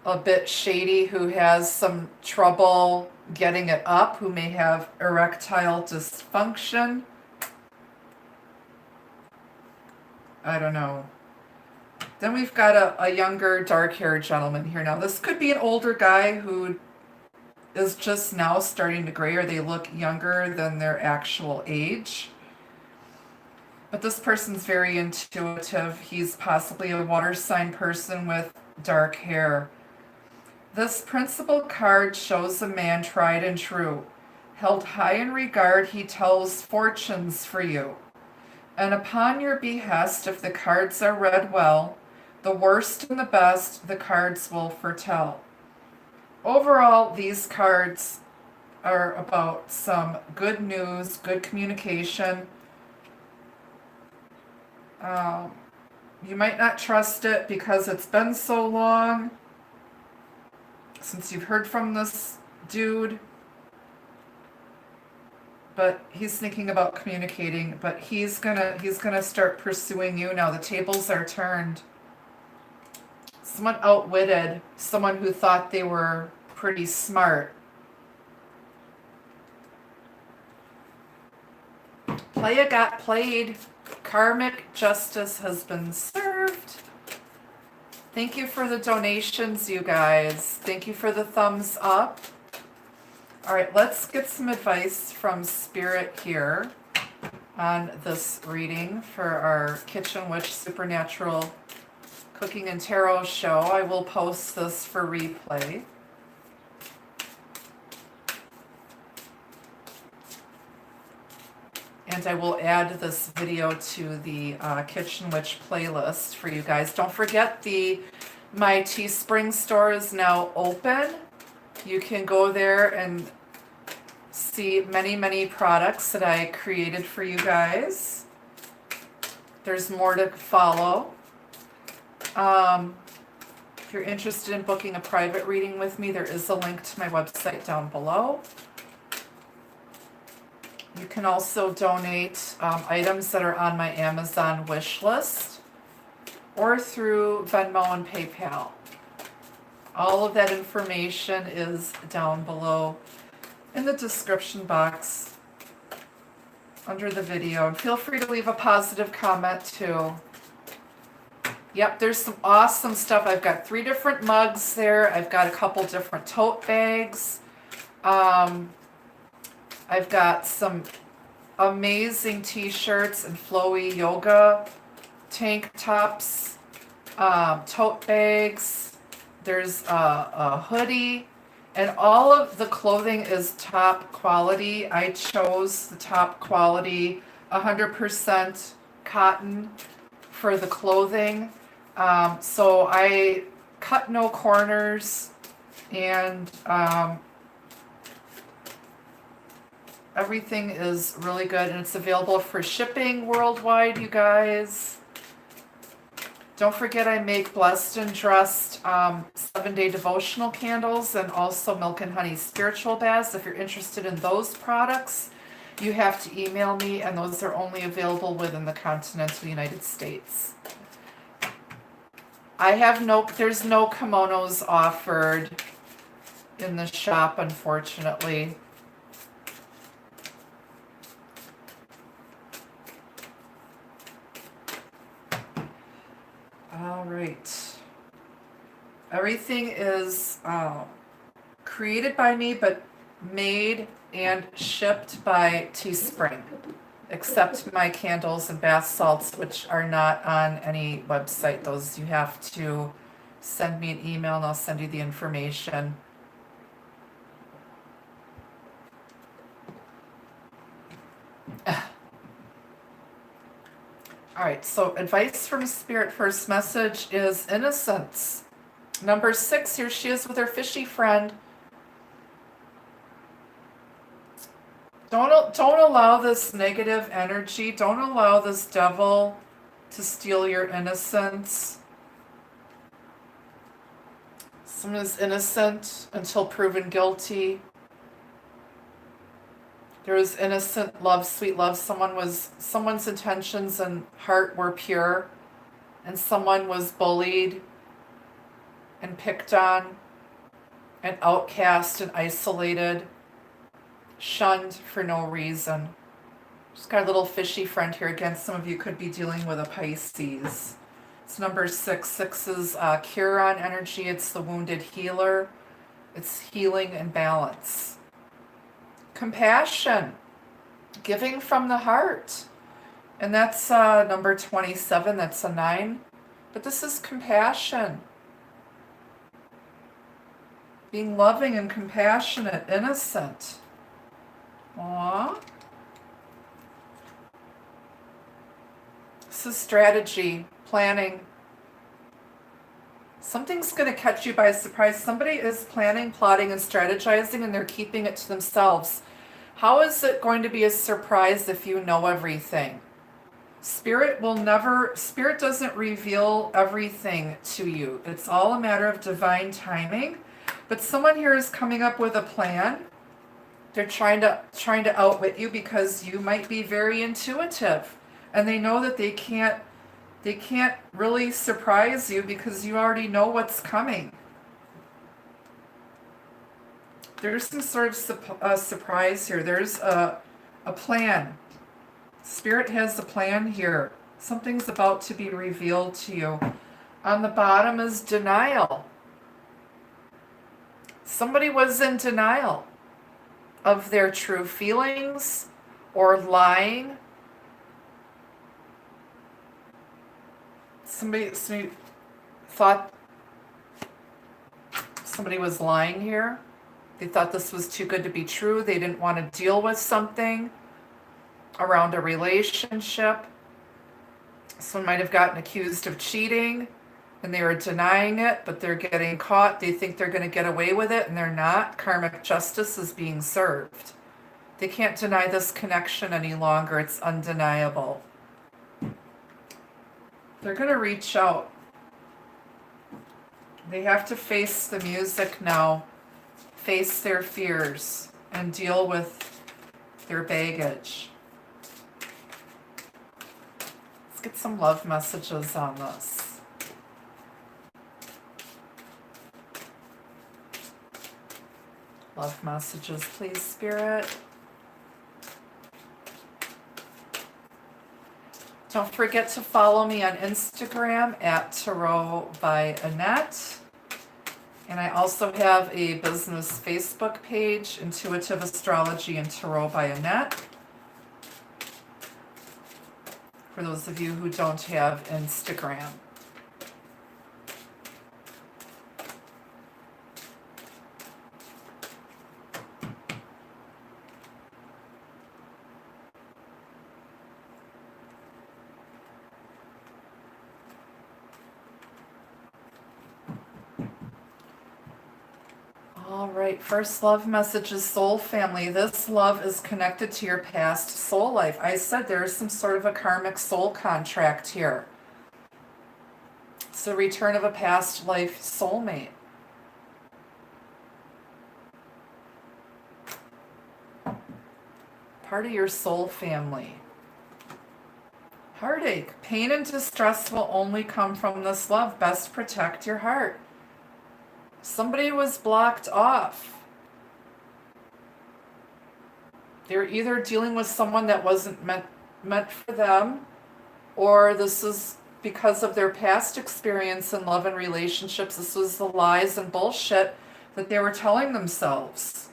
[SPEAKER 1] a bit shady, who has some trouble getting it up, who may have erectile dysfunction. I don't know. Then we've got a younger, dark-haired gentleman here. Now, this could be an older guy who is just now starting to gray, or they look younger than their actual age. But this person's very intuitive. He's possibly a water sign person with dark hair. This principal card shows a man tried and true. Held high in regard, he tells fortunes for you. And upon your behest, if the cards are read well, the worst and the best the cards will foretell. Overall, these cards are about some good news, good communication. You might not trust it because it's been so long since you've heard from this dude. But he's thinking about communicating, but he's gonna start pursuing you now. The tables are turned. Someone outwitted someone who thought they were pretty smart. Playa got played. Karmic justice has been served. Thank you for the donations, you guys. Thank you for the thumbs up. All right, let's get some advice from Spirit here on this reading for our Kitchen Witch Supernatural Cooking and Tarot show. I will post this for replay. And I will add this video to the Kitchen Witch playlist for you guys. Don't forget, my Teespring store is now open. You can go there and see many, many products that I created for you guys. There's more to follow. If you're interested in booking a private reading with me, there is a link to my website down below. You can also donate items that are on my Amazon wish list or through Venmo and PayPal. All of that information is down below in the description box under the video. And feel free to leave a positive comment too. Yep, there's some awesome stuff. I've got 3 different mugs there. I've got a couple different tote bags. I've got some amazing t-shirts and flowy yoga tank tops, tote bags. There's a hoodie, and all of the clothing is top quality. I chose the top quality 100% cotton for the clothing. So I cut no corners, and everything is really good, and it's available for shipping worldwide, you guys. Don't forget, I make Blessed and Dressed 7-day devotional candles and also Milk and Honey spiritual baths. If you're interested in those products, you have to email me, and those are only available within the continental United States. There's no kimonos offered in the shop, unfortunately. All right. Everything is created by me, but made and shipped by Teespring, except my candles and bath salts, which are not on any website. Those you have to send me an email and I'll send you the information. All right, so advice from Spirit. First message is innocence. Number 6, here she is with her fishy friend. Don't allow this negative energy. Don't allow this devil to steal your innocence. Someone is innocent until proven guilty. There was innocent love, sweet love. Someone's intentions and heart were pure, and someone was bullied and picked on and outcast and isolated, shunned for no reason. Just got a little fishy friend here. Again, some of you could be dealing with a Pisces. It's number 6. 6 is Chiron energy. It's the wounded healer. It's healing and balance. Compassion, giving from the heart. And that's number 27. That's a 9. But this is compassion. Being loving and compassionate, innocent. Aww. This is strategy, planning. Something's going to catch you by surprise. Somebody is planning, plotting, and strategizing, and they're keeping it to themselves. How is it going to be a surprise if you know everything? Spirit doesn't reveal everything to you. It's all a matter of divine timing. But someone here is coming up with a plan. They're trying to outwit you because you might be very intuitive. And they know that they can't really surprise you because you already know what's coming. There's some sort of surprise here. There's a plan. Spirit has a plan here. Something's about to be revealed to you. On the bottom is denial. Somebody was in denial of their true feelings or lying. Somebody thought somebody was lying here. They thought this was too good to be true. They didn't want to deal with something around a relationship. Someone might have gotten accused of cheating and they were denying it, but they're getting caught. They think they're going to get away with it and they're not. Karmic justice is being served. They can't deny this connection any longer. It's undeniable. They're going to reach out. They have to face the music now, face their fears, and deal with their baggage. Let's get some love messages on this. Love messages, please, Spirit. Don't forget to follow me on Instagram at Tarot by Annette. And I also have a business Facebook page, Intuitive Astrology and Tarot by Annette. For those of you who don't have Instagram. All right, first love message is soul family. This love is connected to your past soul life. I said there's some sort of a karmic soul contract here. It's the return of a past life soulmate. part of your soul family. Heartache. Pain and distress will only come from this love. Best protect your heart. Somebody was blocked off. They're either dealing with someone that wasn't meant for them, or this is because of their past experience in love and relationships. This was the lies and bullshit that they were telling themselves.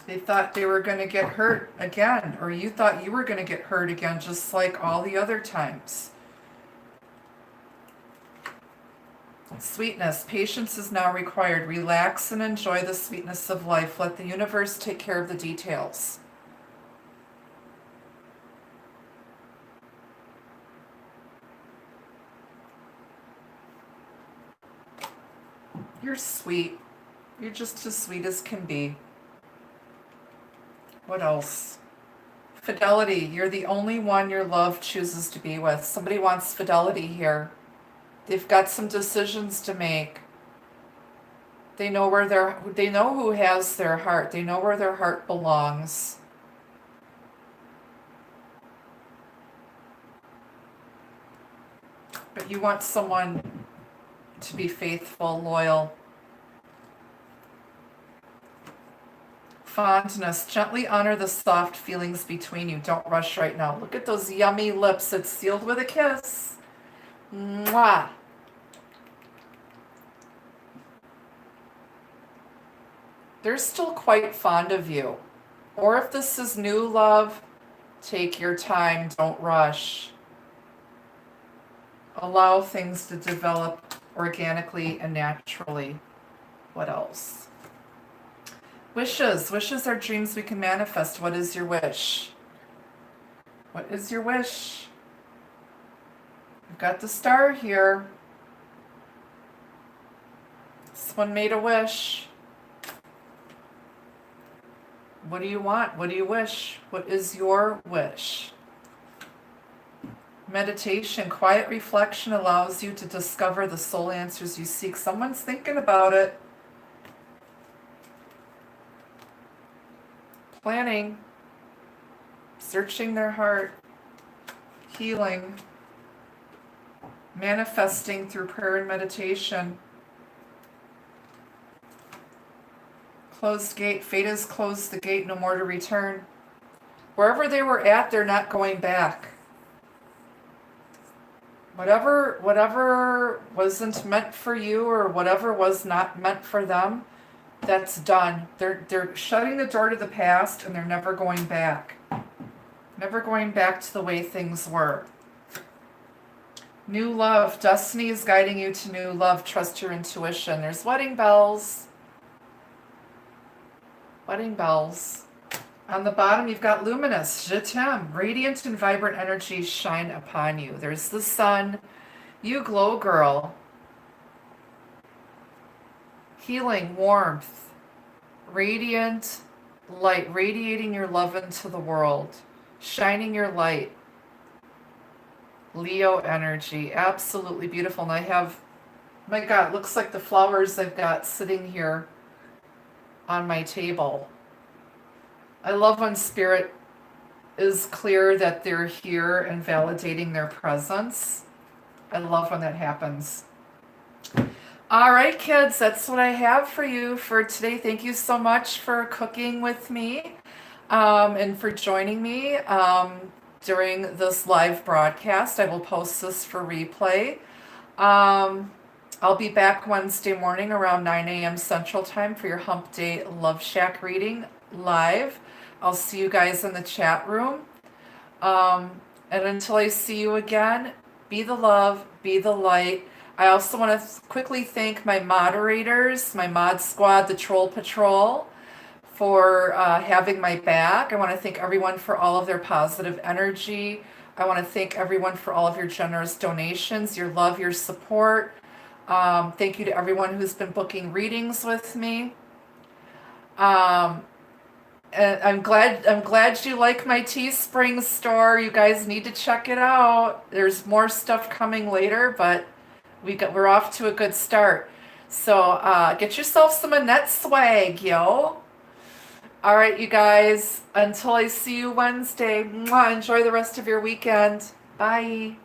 [SPEAKER 1] They thought they were going to get hurt again, or you thought you were going to get hurt again, just like all the other times. Sweetness. Patience is now required. Relax and enjoy the sweetness of life. Let the universe take care of the details. You're sweet. You're just as sweet as can be. What else? Fidelity. You're the only one your love chooses to be with. Somebody wants fidelity here. They've got some decisions to make. They know who has their heart. They know where their heart belongs. But you want someone to be faithful, loyal. Fondness. Gently honor the soft feelings between you. Don't rush right now. Look at those yummy lips. It's sealed with a kiss. Mwah. They're still quite fond of you. Or if this is new love, take your time. Don't rush. Allow things to develop organically and naturally. What else? Wishes. Wishes are dreams we can manifest. What is your wish? What is your wish? You've got the star here. This one made a wish. What do you want? What do you wish? What is your wish? Meditation. Quiet reflection allows you to discover the soul answers you seek. Someone's thinking about it. Planning. Searching their heart. Healing. Manifesting through prayer and meditation. Closed gate. Fate has closed the gate, no more to return. Wherever they were at, they're not going back. Whatever wasn't meant for you, or whatever was not meant for them, that's done. They're shutting the door to the past, and they're never going back. Never going back to the way things were. New love. Destiny is guiding you to new love. Trust your intuition. There's wedding bells. Wedding bells. On the bottom, you've got luminous. Je t'aime. Radiant and vibrant energies shine upon you. There's the sun. You glow, girl. Healing, warmth. Radiant light. Radiating your love into the world. Shining your light. Leo energy. Absolutely beautiful. And I have, my God, it looks like the flowers I've got sitting here on my table. I love when spirit is clear that they're here and validating their presence. I love when that happens. All right, kids, that's what I have for you for today. Thank you so much for cooking with me and for joining me during this live broadcast. I will post this for replay. I'll be back Wednesday morning around 9 a.m. Central Time for your Hump Day Love Shack reading live. I'll see you guys in the chat room. And until I see you again, be the love, be the light. I also want to quickly thank my moderators, my mod squad, the Troll Patrol, for having my back. I want to thank everyone for all of their positive energy. I want to thank everyone for all of your generous donations, your love, your support. Thank you to everyone who's been booking readings with me. And I'm glad you like my Teespring store. You guys need to check it out. There's more stuff coming later, but we're off to a good start. So get yourself some Annette swag, yo. All right, you guys, until I see you Wednesday, mwah, enjoy the rest of your weekend. Bye.